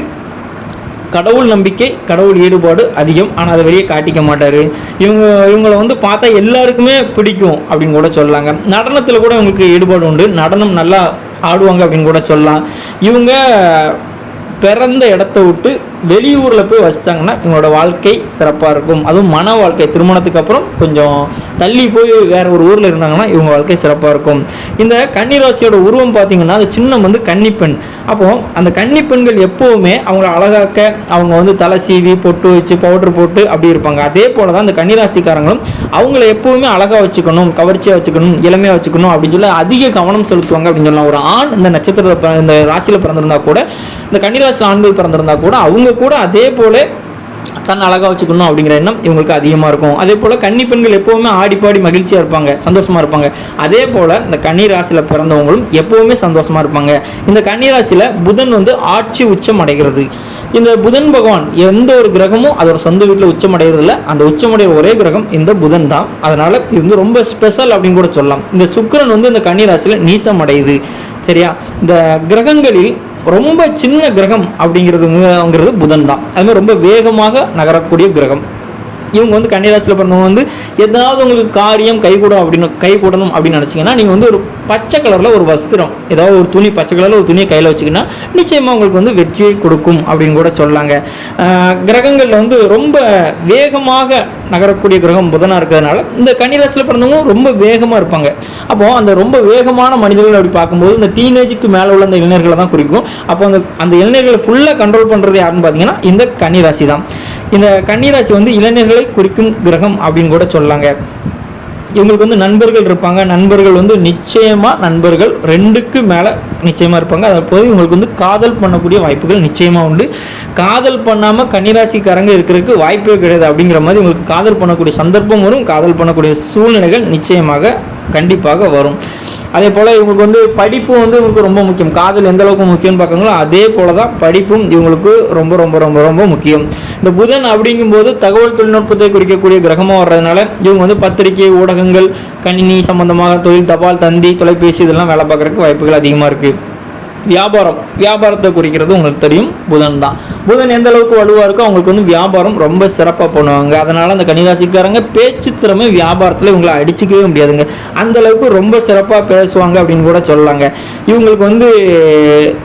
கடவுள் நம்பிக்கை, கடவுள் ஈடுபாடு அதிகம், ஆனால் அதை வெளியே காட்டிக்க மாட்டார். இவங்களை வந்து பார்த்தா எல்லாருக்குமே பிடிக்கும் அப்படின்னு கூட சொல்லலாங்க. நடனத்தில் கூட இவங்களுக்கு ஈடுபாடு உண்டு. நடனம் நல்லா ஆடுவாங்க அப்படின்னு கூட சொல்லலாம். இவங்க பிறந்த இடத்த விட்டு வெளியூரில் போய் வசித்தாங்கன்னா இவங்களோட வாழ்க்கை சிறப்பாக இருக்கும். அதுவும் மன வாழ்க்கை, திருமணத்துக்கு அப்புறம் கொஞ்சம் தள்ளி போய் வேறு ஒரு ஊரில் இருந்தாங்கன்னா இவங்க வாழ்க்கை சிறப்பாக இருக்கும். இந்த கன்னிராசியோட உருவம் பார்த்திங்கன்னா அந்த சின்னம் வந்து கன்னிப்பெண். அப்போது அந்த கன்னிப்பெண்கள் எப்போவுமே அவங்கள அழகாக்க அவங்க வந்து தலை சீவி பொட்டு வச்சு பவுடர் போட்டு அப்படி இருப்பாங்க. அதே போல் தான் அந்த கன்னிராசிக்காரங்களும் அவங்கள எப்போவுமே அழகாக வச்சுக்கணும், கவர்ச்சியாக வச்சுக்கணும், இளமையாக வச்சுக்கணும் அப்படின்னு சொல்லி அதிக கவனம் செலுத்துவாங்க அப்படின்னு சொல்லலாம். ஒரு ஆண் இந்த நட்சத்திரத்தில் இந்த ராசியில் பிறந்திருந்தா கூட, இந்த கன்னிராசியில் ஆண்கள் பிறந்திருந்தா கூட அவங்க கூட அதே போல தன்னை அழகாக வச்சுக்கணும் அப்படிங்கிற எண்ணம் இவங்களுக்கு அதிகமாக இருக்கும். அதே போல் கன்னி பெண்கள் எப்போவுமே ஆடிப்பாடி மகிழ்ச்சியாக இருப்பாங்க, சந்தோஷமாக இருப்பாங்க. அதே போல் இந்த கன்னி ராசியில் பிறந்தவங்களும் எப்போவுமே சந்தோஷமாக இருப்பாங்க. இந்த கன்னி ராசியில் புதன் வந்து ஆட்சி உச்சம் அடைகிறது. இந்த புதன் பகவான் எந்த ஒரு கிரகமும் அதோட சொந்த வீட்டில் உச்சம் அடைகிறதில்ல. அந்த உச்சமடைய ஒரே கிரகம் இந்த புதன் தான். அதனால் இது வந்து ரொம்ப ஸ்பெஷல் அப்படின்னு கூட சொல்லலாம். இந்த சுக்கிரன் வந்து இந்த கன்னி ராசியில் நீசம் அடையுது. சரியா, இந்த கிரகங்களில் ரொம்ப சின்ன கிரகம் அப்படிங்கிறது புதன் தான். அதுமாதிரி ரொம்ப வேகமாக நகரக்கூடிய கிரகம். இவங்க வந்து கன்னிராசியில் பிறந்தவங்க வந்து ஏதாவது உங்களுக்கு காரியம் கைகூடணும் அப்படின்னு நினச்சிங்கன்னா நீங்கள் வந்து ஒரு பச்சை கலரில் ஒரு வஸ்திரம், ஏதாவது ஒரு துணி, பச்சை கலரில் ஒரு துணியை கையில் வச்சுக்கின்னா நிச்சயமாக உங்களுக்கு வந்து வெற்றியை கொடுக்கும் அப்படின்னு கூட சொல்லாங்க. கிரகங்களில் வந்து ரொம்ப வேகமாக நகரக்கூடிய கிரகம் புதனாக இருக்கிறதுனால இந்த கன்னிராசியில் பிறந்தவங்க ரொம்ப வேகமாக இருப்பாங்க. அப்போது அந்த ரொம்ப வேகமான மனிதர்கள் அப்படி பார்க்கும்போது இந்த டீனேஜுக்கு மேலே உள்ள அந்த இளைஞர்களை தான் குறிக்கும். அப்போ அந்த இளைஞர்களை ஃபுல்லாக கண்ட்ரோல் பண்ணுறது யாருன்னு பார்த்தீங்கன்னா இந்த கன்னிராசி தான். இந்த கன்னிராசி வந்து இளைஞர்களை குறிக்கும் கிரகம் அப்படின்னு கூட சொல்லாங்க. இவங்களுக்கு வந்து நண்பர்கள் இருப்பாங்க. நண்பர்கள் வந்து நிச்சயமாக நண்பர்கள் 2க்கு மேலே நிச்சயமாக இருப்பாங்க. அப்போது இவங்களுக்கு வந்து காதல் பண்ணக்கூடிய வாய்ப்புகள் நிச்சயமாக உண்டு. காதல் பண்ணாமல் கன்னிராசிக்காரங்க இருக்கிறதுக்கு வாய்ப்பே கிடையாது. அப்படிங்கிற மாதிரி இவங்களுக்கு காதல் பண்ணக்கூடிய சந்தர்ப்பம் வரும். காதல் பண்ணக்கூடிய சூழ்நிலைகள் நிச்சயமாக கண்டிப்பாக வரும். அதே போல் இவங்களுக்கு வந்து படிப்பு வந்து இவங்களுக்கு ரொம்ப முக்கியம். காதல் எந்த அளவுக்கு முக்கியம்னு பார்க்குறாங்களோ அதே போல தான் படிப்பும் இவங்களுக்கு ரொம்ப ரொம்ப ரொம்ப ரொம்ப முக்கியம். இந்த புதன் அப்படிங்கும்போது தகவல் தொழில்நுட்பத்தை குறிக்கக்கூடிய கிரகமாக வர்றதுனால இவங்க வந்து பத்திரிகை, ஊடகங்கள், கணினி சம்பந்தமாக தொழில், தபால், தந்தி, தொலைபேசி இதெல்லாம் வேலை பார்க்குறதுக்கு வாய்ப்புகள் அதிகமாக இருக்குது. வியாபாரத்தை குறிக்கிறது உங்களுக்கு தெரியும் புதன் தான். புதன் எந்த அளவுக்கு வலுவாக இருக்கோ அவங்களுக்கு வந்து வியாபாரம் ரொம்ப சிறப்பாக பண்ணுவாங்க. அதனால் அந்த கன்னிராசிக்காரங்க பேச்சு திறமை வியாபாரத்தில் இவங்களை அடிச்சிக்கவே முடியாதுங்க. அந்த அளவுக்கு ரொம்ப சிறப்பாக பேசுவாங்க அப்படின்னு கூட சொல்லலாங்க. இவங்களுக்கு வந்து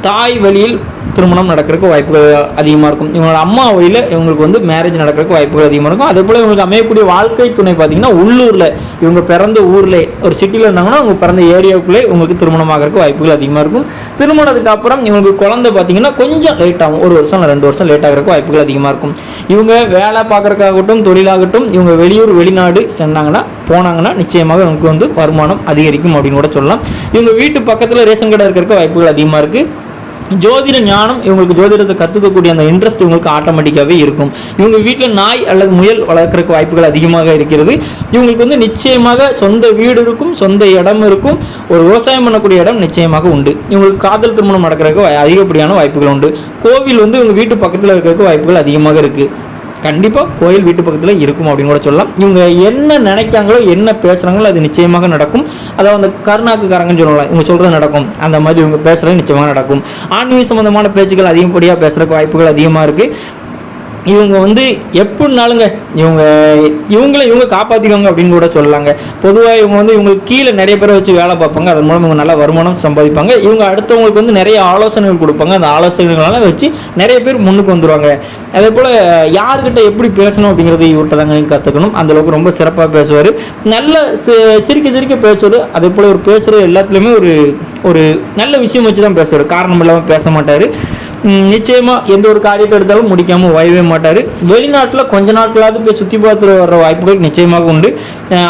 தாய் வழியில் திருமணம் நடக்கிறதுக்கு வாய்ப்புகள் அதிகமாக இருக்கும். இவங்களோட அம்மா வழியில் இவங்களுக்கு வந்து மேரேஜ் நடக்கிறதுக்கு வாய்ப்புகள் அதிகமாக இருக்கும். அதே போல் இவங்களுக்கு அமையக்கூடிய வாழ்க்கை துணை பார்த்திங்கன்னா உள்ளூரில் இவங்க பிறந்த ஊரில் ஒரு சிட்டியில் இருந்தாங்கன்னா அவங்க பிறந்த ஏரியாவுக்குள்ளே இவங்களுக்கு திருமணம் ஆகிறதுக்கு வாய்ப்புகள் அதிகமாக இருக்கும். திருமணத்துக்கு அப்புறம் இவங்களுக்கு குழந்தை பார்த்திங்கன்னா கொஞ்சம் லேட் ஆகும். 1 வருஷம் இல்லை 2 வருஷம் லேட் ஆகிறதுக்கு வாய்ப்புகள் அதிகமாக இருக்கும். இவங்க வேலை பார்க்குறதுக்காகட்டும் தொழிலாகட்டும் இவங்க வெளியூர் வெளிநாடு போனாங்கன்னா நிச்சயமாக நமக்கு வந்து வருமானம் அதிகரிக்கும் அப்படின்னு கூட சொல்லலாம். இவங்க வீட்டு பக்கத்தில் ரேஷன் கடை இருக்கிறதுக்கு வாய்ப்புகள் அதிகமாக இருக்குது. ஜோதிட ஞானம் இவங்களுக்கு ஜோதிடத்தை கற்றுக்கக்கூடிய அந்த இன்ட்ரெஸ்ட் இவங்களுக்கு ஆட்டோமேட்டிக்காகவே இருக்கும். இவங்க வீட்டில் நாய் அல்லது முயல் வளர்க்குறதுக்கு வாய்ப்புகள் அதிகமாக இருக்கிறது. இவங்களுக்கு வந்து நிச்சயமாக சொந்த வீடு இருக்கும், சொந்த இடம் இருக்கும், ஒரு விவசாயம் பண்ணக்கூடிய இடம் நிச்சயமாக உண்டு. இவங்களுக்கு காதல் திருமணம் நடக்கிறதுக்கு அதிகப்படியான வாய்ப்புகள் உண்டு. கோவில் வந்து இவங்க வீட்டு பக்கத்தில் இருக்கிறதுக்கு வாய்ப்புகள் அதிகமாக இருக்குது. கண்டிப்பாக கோயில் வீட்டு பக்கத்தில் இருக்கும் அப்படின்னு கூட சொல்லலாம். இவங்க என்ன நினைக்காங்களோ என்ன பேசுகிறாங்களோ அது நிச்சயமாக நடக்கும். அதாவது அந்த கருணாக்குக்காரங்கன்னு சொல்லலாம், இவங்க சொல்கிறது நடக்கும். அந்த மாதிரி இவங்க பேசுகிறது நிச்சயமாக நடக்கும். ஆன்மீக சம்பந்தமான பேச்சுக்கள் அதிகப்படியாக பேசுகிறதுக்கு வாய்ப்புகள் அதிகமாக இருக்குது. இவங்க வந்து எப்படினாலுங்க இவங்க காப்பாற்றிக்கோங்க அப்படின்னு கூட சொல்லலாங்க. பொதுவாக இவங்க வந்து இவங்களுக்கு கீழே நிறைய பேரை வச்சு வேலை பார்ப்பாங்க. அதன் மூலம் இவங்க நல்லா வருமானம் சம்பாதிப்பாங்க. இவங்க அடுத்தவங்களுக்கு வந்து நிறைய ஆலோசனைகள் கொடுப்பாங்க. அந்த ஆலோசனைகளால் வச்சு நிறைய பேர் முன்னுக்கு வந்துடுவாங்க. அதே போல் யார்கிட்ட எப்படி பேசணும் அப்படிங்கிறது இவர்கிட்ட தாங்க நீங்கள் கற்றுக்கணும். அந்தளவுக்கு ரொம்ப சிறப்பாக பேசுவார். நல்ல சிரிக்க பேசுவார். அதே போல் ஒரு பேசுகிற எல்லாத்துலேயுமே ஒரு நல்ல விஷயம் வச்சு தான் பேசுவார். காரணம் இல்லாமல் பேச மாட்டார். நிச்சயமாக எந்த ஒரு காரியத்தை எடுத்தாலும் முடிக்காமல் வாயவே மாட்டார். வெளிநாட்டில் கொஞ்ச நாட்களாவது போய் சுற்றி பார்த்துட்டு வர்ற வாய்ப்புகள் நிச்சயமாக உண்டு.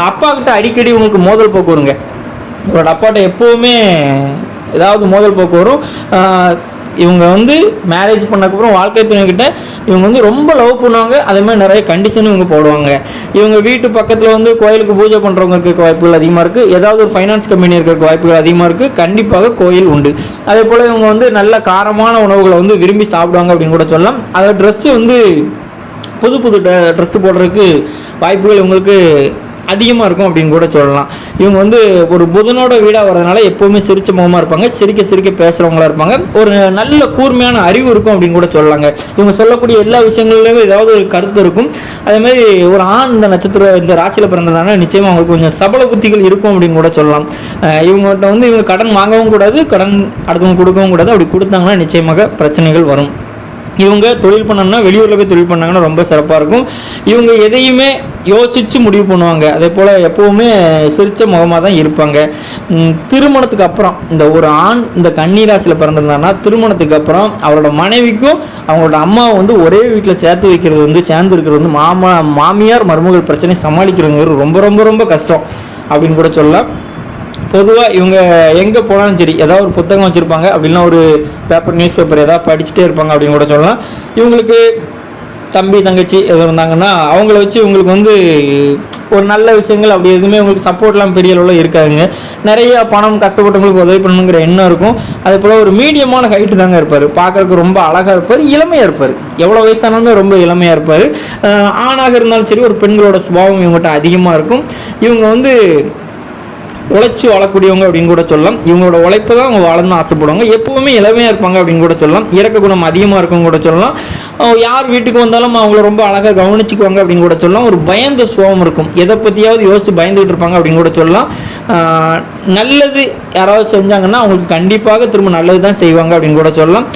அப்பா கிட்ட அடிக்கடி உங்களுக்கு மோதல் போக்கு வருங்க. இவரோட அப்பாட்ட எப்போவுமே ஏதாவது மோதல் போக்கு வரும். இவங்க வந்து மேரேஜ் பண்ணக்கப்புறம் வாழ்க்கை துணைக்கிட்ட இவங்க வந்து ரொம்ப லவ் பண்ணுவாங்க. அதே மாதிரி நிறைய கண்டிஷனும் இவங்க போடுவாங்க. இவங்க வீட்டு பக்கத்தில் வந்து கோயிலுக்கு பூஜை பண்ணுறவங்க இருக்க வாய்ப்புகள் அதிகமாக இருக்குது. ஏதாவது ஒரு ஃபைனான்ஸ் கம்பெனி இருக்கிற வாய்ப்புகள் அதிகமாக இருக்குது. கண்டிப்பாக கோயில் உண்டு. அதே போல் இவங்க வந்து நல்ல காரமான உணவுகளை வந்து விரும்பி சாப்பிடுவாங்க அப்படின்னு கூட சொல்லலாம். அதை ட்ரெஸ்ஸு வந்து புது ட்ரெஸ்ஸு போடுறதுக்கு வாய்ப்புகள் இவங்களுக்கு அதிகமாக இருக்கும் அப்படின்னு கூட சொல்லலாம். இவங்க வந்து ஒரு புதனோட வீடாக வரதுனால எப்போவுமே சிரிச்ச முகமாக இருப்பாங்க. சிரிக்க பேசுகிறவங்களா இருப்பாங்க. ஒரு நல்ல கூர்மையான அறிவு இருக்கும் அப்படின்னு கூட சொல்லலாங்க. இவங்க சொல்லக்கூடிய எல்லா விஷயங்கள்லையும் ஏதாவது ஒரு கருத்து இருக்கும். அதேமாதிரி ஒரு ஆண் இந்த ராசியில் பிறந்ததுனால நிச்சயமாக அவங்களுக்கு கொஞ்சம் சபல புத்திகள் இருக்கும் அப்படின்னு கூட சொல்லலாம். இவங்ககிட்ட வந்து இவங்க கடன் வாங்கவும் கூடாது, கடன் அடுத்தவங்க கொடுக்கவும் கூடாது. அப்படி கொடுத்தாங்கன்னா நிச்சயமாக பிரச்சனைகள் வரும். இவங்க தொழில் பண்ணணும்னா வெளியூரில் போய் தொழில் பண்ணாங்கன்னா ரொம்ப சிறப்பாக இருக்கும். இவங்க எதையுமே யோசித்து முடிவு பண்ணுவாங்க. அதே போல் எப்போவுமே சிரித்த முகமாக தான் இருப்பாங்க. திருமணத்துக்கு அப்புறம் இந்த ஒரு ஆண் இந்த கன்னிராசியில் பிறந்திருந்தாங்கன்னா திருமணத்துக்கு அப்புறம் அவரோட மனைவிக்கும் அவங்களோட அம்மாவை வந்து ஒரே வீட்டில் சேர்ந்து இருக்கிறது வந்து மாமியார் மருமகள் பிரச்சனை சமாளிக்கிறவங்க ரொம்ப ரொம்ப ரொம்ப கஷ்டம் அப்படின்னு கூட சொல்லலாம். பொதுவாக இவங்க எங்கே போனாலும் சரி ஏதாவது ஒரு புத்தகம் வச்சுருப்பாங்க, அப்படின்னா ஒரு நியூஸ் பேப்பர் ஏதாவது படிச்சுட்டே இருப்பாங்க அப்படின்னு கூட சொல்லலாம். இவங்களுக்கு தம்பி தங்கச்சி எதுவும் இருந்தாங்கன்னா அவங்கள வச்சு இவங்களுக்கு வந்து ஒரு நல்ல விஷயங்கள் அப்படி எதுவுமே உங்களுக்கு சப்போர்ட்லாம் பெரிய அளவில் இருக்காதுங்க. நிறைய பணம் கஷ்டப்பட்டவங்களுக்கு உதவி பண்ணணுங்கிற எண்ணம் இருக்கும். அதே போல் ஒரு மீடியமான ஹைட்டு தாங்க இருப்பார். பார்க்குறதுக்கு ரொம்ப அழகாக இருப்பார், இளமையாக இருப்பார். எவ்வளோ வயசானாலும் ரொம்ப இளமையாக இருப்பார். ஆணாக இருந்தாலும் சரி ஒரு பெண்களோட சுபாவம் இவங்ககிட்ட அதிகமாக இருக்கும். இவங்க வந்து உழைச்சி வாழக்கூடியவங்க அப்படின்னு கூட சொல்லலாம். இவங்களோட உழைப்பு தான் அவங்க வாழணும்னு ஆசைப்படுவாங்க. எப்போவுமே இளமையாக இருப்பாங்க அப்படின்னு கூட சொல்லலாம். இறக்க குணம் அதிகமாக இருக்கும் கூட சொல்லலாம். யார் வீட்டுக்கு வந்தாலும் அவங்கள ரொம்ப அழகாக கவனிச்சுக்குவாங்க அப்படின்னு கூட சொல்லலாம். ஒரு பயந்த சுபாவம் இருக்கும். எதை பற்றியாவது யோசித்து பயந்துகிட்டு இருப்பாங்க அப்படின்னு கூட சொல்லலாம். நல்லது யாராவது செஞ்சாங்கன்னா அவங்களுக்கு கண்டிப்பாக திரும்ப நல்லது தான் செய்வாங்க அப்படின்னு கூட சொல்லலாம்.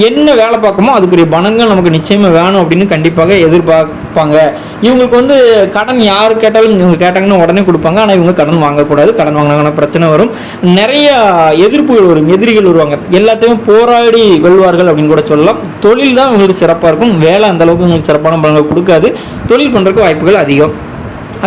என்ன வேலை பார்க்கமோ அதுக்குரிய பணங்கள் நமக்கு நிச்சயமாக வேணும் அப்படின்னு கண்டிப்பாக எதிர்பார்ப்பாங்க. இவங்களுக்கு வந்து கடன் யார் கேட்டாலும் இவங்க கேட்டாங்கன்னா உடனே கொடுப்பாங்க. ஆனால் இவங்க கடன் வாங்கக்கூடாது. கடன் வாங்கினாங்கன்னா பிரச்சனை வரும். நிறைய எதிர்ப்புகள் வரும், எதிரிகள் வருவாங்க. எல்லாத்தையும் போராடி வெல்வார்கள் அப்படின்னு கூட சொல்லலாம். தொழில் தான் உங்களுக்கு சிறப்பாக இருக்கும். வேலை அந்தளவுக்கு உங்களுக்கு சிறப்பான பலன்கள் கொடுக்காது. தொழில் பண்ணுறதுக்கு வாய்ப்புகள் அதிகம்.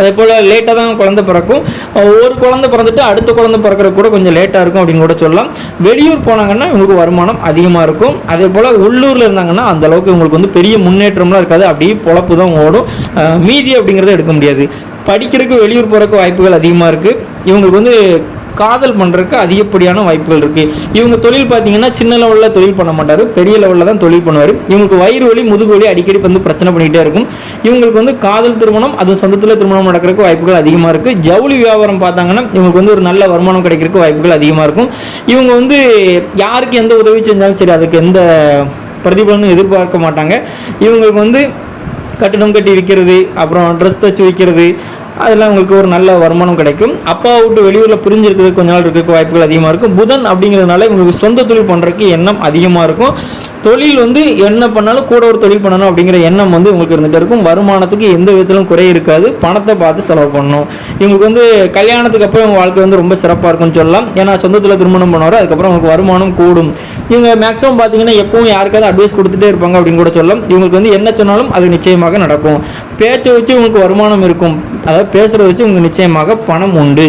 அதே போல் லேட்டாக தான் குழந்தை பிறக்கும். ஒரு குழந்தை பிறந்துட்டு அடுத்த குழந்தை பிறக்கிற கூட கொஞ்சம் லேட்டாக இருக்கும் அப்படின்னு கூட சொல்லலாம். வெளியூர் போனாங்கன்னா இவங்களுக்கு வருமானம் அதிகமாக இருக்கும். அதே போல் உள்ளூரில் இருந்தாங்கன்னா அந்தளவுக்கு இவங்களுக்கு வந்து பெரிய முன்னேற்றம்லாம் இருக்காது, அப்படியே பொழப்பு தான் ஓடும். மீதி அப்படிங்கிறத எடுக்க முடியாது. படிக்கிறதுக்கு வெளியூர் போகிறதுக்கு வாய்ப்புகள் அதிகமாக இருக்குது. இவங்களுக்கு வந்து காதல் பண்ணுறதுக்கு அதிகப்படியான வாய்ப்புகள் இருக்குது. இவங்க தொழில் பார்த்தீங்கன்னா சின்ன லெவலில் தொழில் பண்ண மாட்டார், பெரிய லெவலில் தான் தொழில் பண்ணுவார். இவங்களுக்கு வயிறு வலி முதுகு வலி அடிக்கடி வந்து பிரச்சனை பண்ணிகிட்டே இருக்கும். இவங்களுக்கு வந்து காதல் திருமணம் அதுவும் சொந்தத்தில் திருமணம் நடக்கிறதுக்கு வாய்ப்புகள் அதிகமாக இருக்குது. ஜவுளி வியாபாரம் பார்த்தாங்கன்னா இவங்களுக்கு வந்து ஒரு நல்ல வருமானம் கிடைக்கிறதுக்கு வாய்ப்புகள் அதிகமாக இருக்கும். இவங்க வந்து யாருக்கு எந்த உதவி செஞ்சாலும் சரி அதுக்கு எந்த பிரதிபலனும் எதிர்பார்க்க மாட்டாங்க. இவங்களுக்கு வந்து கட்டிடம் கட்டி விற்கிறது, அப்புறம் ட்ரெஸ் தச்சு விற்கிறது, அதெல்லாம் உங்களுக்கு ஒரு நல்ல வருமானம் கிடைக்கும். அப்பாவை விட்டு வெளியூரில் பிரிஞ்சிருக்கிறதுக்கு கொஞ்ச நாள் இருக்கிறதுக்கு வாய்ப்புகள் அதிகமாக இருக்கும். புதன் அப்படிங்கிறதுனால உங்களுக்கு சொந்த தொழில் பண்ணுறதுக்கு எண்ணம் அதிகமாக இருக்கும். தொழில் வந்து என்ன பண்ணாலும் கூட ஒரு தொழில் பண்ணணும் அப்படிங்கிற எண்ணம் வந்து உங்களுக்கு இருந்துகிட்டே இருக்கும். வருமானத்துக்கு எந்த விதத்திலும் குறை இருக்காது. பணத்தை பார்த்து செலவு பண்ணணும். இவங்களுக்கு வந்து கல்யாணத்துக்கு அப்புறம் இவங்க வாழ்க்கை வந்து ரொம்ப சிறப்பாக இருக்கும்னு சொல்லலாம். ஏன்னா சொந்தத்தில் திருமணம் பண்ணுவார், அதுக்கப்புறம் உங்களுக்கு வருமானம் கூடும். இவங்க மேக்ஸிமம் பார்த்தீங்கன்னா எப்பவும் யாருக்காவது அட்வைஸ் கொடுத்துட்டே இருப்பாங்க அப்படின்னு கூட சொல்லலாம். இவங்களுக்கு வந்து என்ன சொன்னாலும் அது நிச்சயமாக நடக்கும். பேச்சை வச்சு உங்களுக்கு வருமானம் இருக்கும், அதாவது பேசுகிறத வச்சு உங்களுக்கு நிச்சயமாக பணம் உண்டு.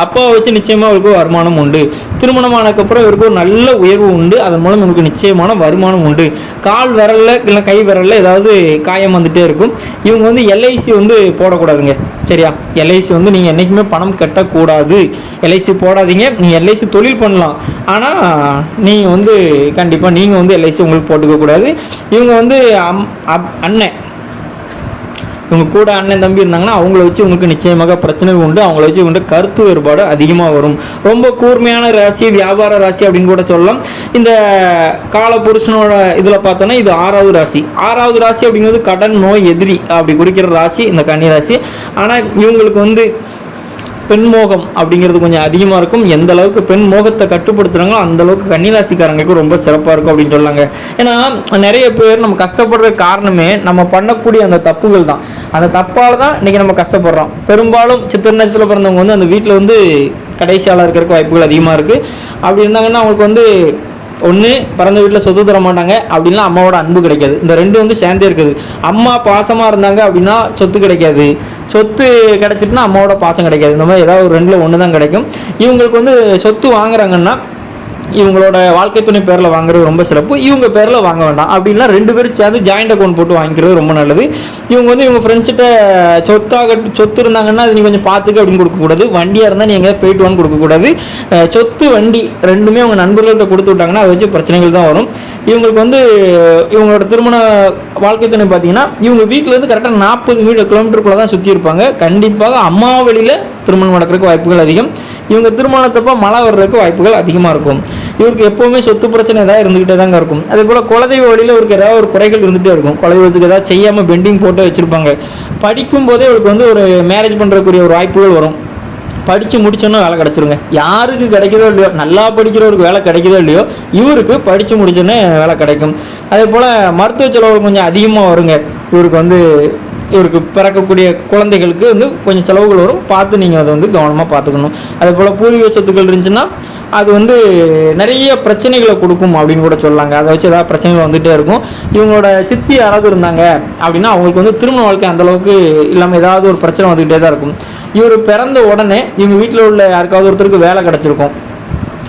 அப்பாவை வச்சு நிச்சயமாக இவருக்கு வருமானம் உண்டு. திருமணமானதுக்கப்புறம் இவருக்கு ஒரு நல்ல உயர்வு உண்டு, அதன் மூலம் இவருக்கு நிச்சயமான வருமானம் உண்டு. கால் விரலில் இல்லை கை விரலில் ஏதாவது காயம் வந்துகிட்டே இருக்கும். இவங்க வந்து எல்ஐசி வந்து போடக்கூடாதுங்க, சரியா? எல்ஐசி வந்து நீங்கள் என்றைக்குமே பணம் கட்டக்கூடாது. எல்ஐசி போடாதீங்க. நீங்கள் எல்ஐசி தொழில் பண்ணலாம், ஆனால் நீங்கள் வந்து கண்டிப்பாக நீங்கள் வந்து எல்ஐசி உங்களுக்கு போட்டுக்கக்கூடாது. இவங்க வந்து அண்ணன் இவங்க கூட அண்ணன் தம்பி இருந்தாங்கன்னா அவங்கள வச்சு உங்களுக்கு நிச்சயமாக பிரச்சனைகள் உண்டு. அவங்கள வச்சு உங்களுக்கு கருத்து வேறுபாடு அதிகமாக வரும். ரொம்ப கூர்மையான ராசி, வியாபார ராசி அப்படின்னு கூட சொல்லலாம். இந்த கால புருஷனோட இதில் பார்த்தோன்னா இது 6வது ராசி. 6வது ராசி அப்படிங்கிறது கடன் நோய் எதிரி அப்படி குறிக்கிற ராசி இந்த கன்னி ராசி. ஆனால் இவங்களுக்கு வந்து பெண்மோகம் அப்படிங்கிறது கொஞ்சம் அதிகமாக இருக்கும். எந்த அளவுக்கு பெண் மோகத்தை கட்டுப்படுத்துகிறாங்களோ அந்த அளவுக்கு கன்னிராசிக்காரங்களுக்கு ரொம்ப சிறப்பாக இருக்கும் அப்படின்னு சொல்லாங்க. ஏன்னா நிறைய பேர் நம்ம கஷ்டப்படுற காரணமே நம்ம பண்ணக்கூடிய அந்த தப்புகள் தான். அந்த தப்பால் தான் இன்றைக்கி நம்ம கஷ்டப்படுறோம். பெரும்பாலும் சித்திரை நட்சத்திரத்தில் பிறந்தவங்க வந்து அந்த வீட்டில் வந்து கடைசியாளாக இருக்கிறதுக்கு வாய்ப்புகள் அதிகமாக இருக்குது. அப்படி இருந்தாங்கன்னா அவங்களுக்கு வந்து ஒன்று பிறந்த வீட்டில் சொத்து தர மாட்டாங்க, அப்படின்னா அம்மாவோட அன்பு கிடைக்காது. இந்த ரெண்டு வந்து சேர்ந்தே இருக்குது. அம்மா பாசமாக இருந்தாங்க அப்படின்னா சொத்து கிடைக்காது, சொத்து கிடைச்சிட்டுனா அம்மாவோட பாசம் கிடைக்காது. இந்த மாதிரி ஏதாவது ஒரு ரெண்டில் ஒன்று தான் கிடைக்கும். இவங்களுக்கு வந்து சொத்து வாங்குறாங்கன்னா இவங்களோட வாழ்க்கை துணை பேரில் வாங்குறது ரொம்ப சிறப்பு. இவங்க பேரில் வாங்க வேண்டாம். அப்படின்னா 2 பேரும் சேர்ந்து ஜாயிண்ட் அக்கௌண்ட் போட்டு வாங்கிக்கிறது ரொம்ப நல்லது. இவங்க வந்து இவங்க ஃப்ரெண்ட்ஸ்கிட்ட சொத்து இருந்தாங்கன்னா அது நீ கொஞ்சம் பார்த்துக்க அப்படின்னு கொடுக்கக்கூடாது. வண்டியாக இருந்தால் நீ எங்கேயாவது போயிட்டு வான்னு கொடுக்கக்கூடாது. சொத்து வண்டி ரெண்டுமே அவங்க நண்பர்கள்ட்ட கொடுத்து விட்டாங்கன்னா அதை வச்சு பிரச்சனைகள் தான் வரும். இவங்களுக்கு வந்து இவங்களோட திருமண வாழ்க்கை துணை பார்த்தீங்கன்னா இவங்க வீட்டிலேருந்து கரெக்டாக 40 கிலோமீட்டருக்குள்ளே தான் சுற்றி இருப்பாங்க. கண்டிப்பாக அம்மா வழியில் திருமணம் நடக்கிறதுக்கு வாய்ப்புகள் அதிகம். இவங்க திருமணத்தப்போ மழை வர்றதுக்கு வாய்ப்புகள் அதிகமாக இருக்கும். இவருக்கு எப்போவுமே சொத்து பிரச்சனை ஏதாவது இருந்துகிட்டே தாங்க இருக்கும். அதே போல் குலதெய்வ வழியில் இவருக்கு ஏதாவது ஒரு குறைகள் இருந்துகிட்டே இருக்கும். குலதெய்வத்துக்கு ஏதாவது செய்யாமல் பெண்டிங் போட்டு வச்சுருப்பாங்க. படிக்கும் போதே இவருக்கு வந்து ஒரு மேரேஜ் பண்ணுறக்கூடிய ஒரு வாய்ப்புகள் வரும். படித்து முடிச்சோன்னா வேலை கிடச்சிருங்க. யாருக்கு கிடைக்குதோ இல்லையோ, நல்லா படிக்கிறவருக்கு வேலை கிடைக்குதோ இல்லையோ, இவருக்கு படித்து முடிச்சோன்னே வேலை கிடைக்கும். அதே போல் மருத்துவ செலவு கொஞ்சம் அதிகமாக வருங்க. இவருக்கு பிறக்கக்கூடிய குழந்தைகளுக்கு வந்து கொஞ்சம் செலவுகள் வரும். பார்த்து நீங்கள் அதை வந்து கவனமாக பார்த்துக்கணும். அதே போல் பூர்வீக சொத்துக்கள் இருந்துச்சுன்னா அது வந்து நிறைய பிரச்சனைகளை கொடுக்கும் அப்படின்னு கூட சொல்லலாங்க. அதை வச்சு ஏதாவது பிரச்சனைகள் வந்துகிட்டே இருக்கும். இவங்களோட சித்தி யாராவது இருந்தாங்க அப்படின்னா அவங்களுக்கு வந்து திருமண வாழ்க்கை அந்தளவுக்கு இல்லாமல் ஏதாவது ஒரு பிரச்சனை வந்துக்கிட்டே தான் இருக்கும். இவர் பிறந்த உடனே இவங்க வீட்டில் உள்ள யாருக்காவது ஒருத்தருக்கு வேலை கிடச்சிருக்கும்.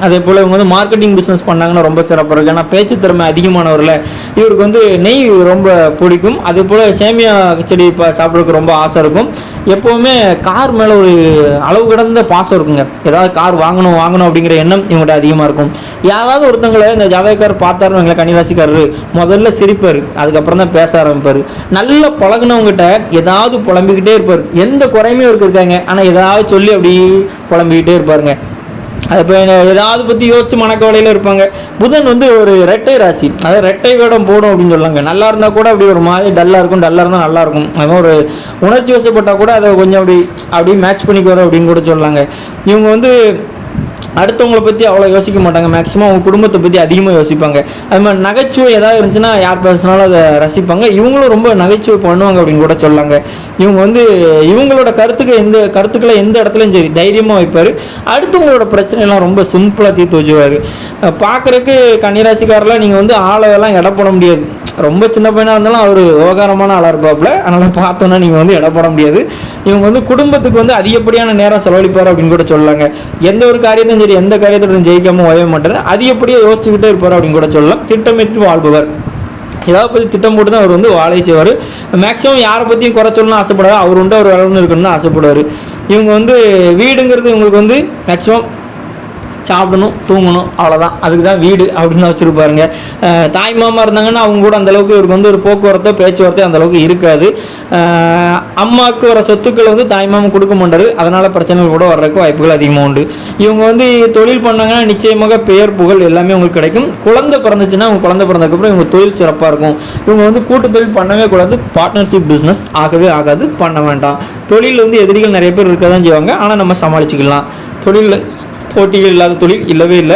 அதே போல் இவங்க வந்து மார்க்கெட்டிங் பிஸ்னஸ் பண்ணாங்கன்னா ரொம்ப சிறப்பாக இருக்குது. ஏன்னா பேச்சு திறமை அதிகமானவரில் இவருக்கு வந்து நெய் ரொம்ப பிடிக்கும். அதே போல் சேமியா செடி சாப்பிட்றதுக்கு ரொம்ப ஆசை இருக்கும். எப்போவுமே கார் மேலே ஒரு அளவு கடந்த பாசம் இருக்குங்க. ஏதாவது கார் வாங்கணும் அப்படிங்கிற எண்ணம் இவங்கள்ட்ட அதிகமாக இருக்கும். யாராவது ஒருத்தங்களை இந்த ஜாதகக்காரர் பார்த்தாருன்னு எங்களை கன்னிராசிக்காரர் முதல்ல சிரிப்பார், அதுக்கப்புறம் தான் பேச ஆரம்பிப்பார். நல்ல பழகினவங்ககிட்ட ஏதாவது புலம்பிக்கிட்டே இருப்பார். எந்த குறையுமே இருக்காங்க, ஆனால் ஏதாவது சொல்லி அப்படி புலம்பிக்கிட்டே இருப்பாருங்க. அது இப்போ ஏதாவது பற்றி யோசிச்சு மனக்கவலையில் இருப்பாங்க. புதன் வந்து ஒரு ரெட்டை ராசி, அதாவது ரெட்டை வேடம் போடும் அப்படின்னு சொல்லாங்க. நல்லா இருந்தால் கூட அப்படி ஒரு மாதிரி டல்லாக இருக்கும், டல்லாக இருந்தால் நல்லாயிருக்கும். அது ஒரு உணர்ச்சி வசப்பட்டால் கூட அதை கொஞ்சம் அப்படி மேட்ச் பண்ணிக்கு வரும் அப்படின்னு கூட சொல்லாங்க. இவங்க வந்து அடுத்தவங்களை பற்றி அவ்வளோ யோசிக்க மாட்டாங்க. மேக்ஸிமம் அவங்க குடும்பத்தை பற்றி அதிகமாக யோசிப்பாங்க. அது மாதிரி நகைச்சுவை ஏதாவது இருந்துச்சுன்னா யார் பேசினாலும் அதை ரசிப்பாங்க. இவங்களும் ரொம்ப நகைச்சுவை பண்ணுவாங்க அப்படின்னு கூட சொல்லாங்க. இவங்க வந்து இவங்களோட கருத்துக்களை எந்த இடத்துலையும் சரி தைரியமாக வைப்பார். அடுத்தவங்களோட பிரச்சனைலாம் ரொம்ப சிம்பிளாக தீர்த்து வச்சுருவார். பார்க்குறக்கு கன்னிராசிக்காரெலாம் நீங்கள் வந்து ஆளெல்லாம் எடை போட முடியாது. ரொம்ப சின்ன பையனாக இருந்தாலும் அவர் விவகாரமான ஆளாக இருப்பாப்புல. அதனால் பார்த்தோன்னா நீங்கள் வந்து இடம் போட முடியாது. இவங்க வந்து குடும்பத்துக்கு வந்து அதிகப்படியான நேரம் செலவழிப்பார் அப்படின்னு கூட சொல்லலாங்க. எந்த ஒரு காரியத்தையும் சரி, எந்த காரியத்தையும் ஜெயிக்காமல் ஓய மாட்டார், அதிகப்படியாக யோசிச்சுக்கிட்டே இருப்பார் அப்படின்னு கூட சொல்லலாம். திட்டமிட்டு வாழ்பவர். ஏதாவது பற்றி திட்டம் போட்டு தான் அவர் வந்து வாழை செய்வார். மேக்ஸிமம் யாரை பற்றியும் குறை சொல்லணும்னு ஆசைப்படாது, அவர் உண்டு அவர் வளர்ந்து இருக்கணும்னு ஆசைப்படுவார். இவங்க வந்து வீடுங்கிறது இவங்களுக்கு வந்து மேக்ஸிமம் சாப்பிடணும், தூங்கணும், அவ்வளோதான். அதுக்கு தான் வீடு அப்படின்னு தான் வச்சுருப்பாருங்க. தாய் மாமா இருந்தாங்கன்னா அவங்க கூட அந்தளவுக்கு இவருக்கு வந்து ஒரு போக்குவரத்தோ பேச்சுவார்த்தையோ அந்தளவுக்கு இருக்காது. அம்மாவுக்கு வர சொத்துக்கள் வந்து தாய் மாமா கொடுக்க மாட்டார். அதனால் பிரச்சனைகள் கூட வர்றதுக்கு வாய்ப்புகள் அதிகமாக உண்டு. இவங்க வந்து தொழில் பண்ணாங்கன்னா நிச்சயமாக பெயர் புகழ் எல்லாமே உங்களுக்கு கிடைக்கும். குழந்தை பிறந்துச்சுன்னா அவங்க குழந்தை பிறந்ததுக்கப்புறம் இவங்க தொழில் சிறப்பாக இருக்கும். இவங்க வந்து கூட்டு தொழில் பண்ணவே கூடாது. பார்ட்னர்ஷிப் பிஸ்னஸ் ஆகவே ஆகாது, பண்ண வேண்டாம். தொழில் வந்து எதிரிகள் நிறைய பேர் இருக்க தான் செய்வாங்க, ஆனால் நம்ம சமாளிச்சுக்கலாம். தொழிலில் போட்டிகள் இல்லாத தொழில் இல்லவே இல்லை.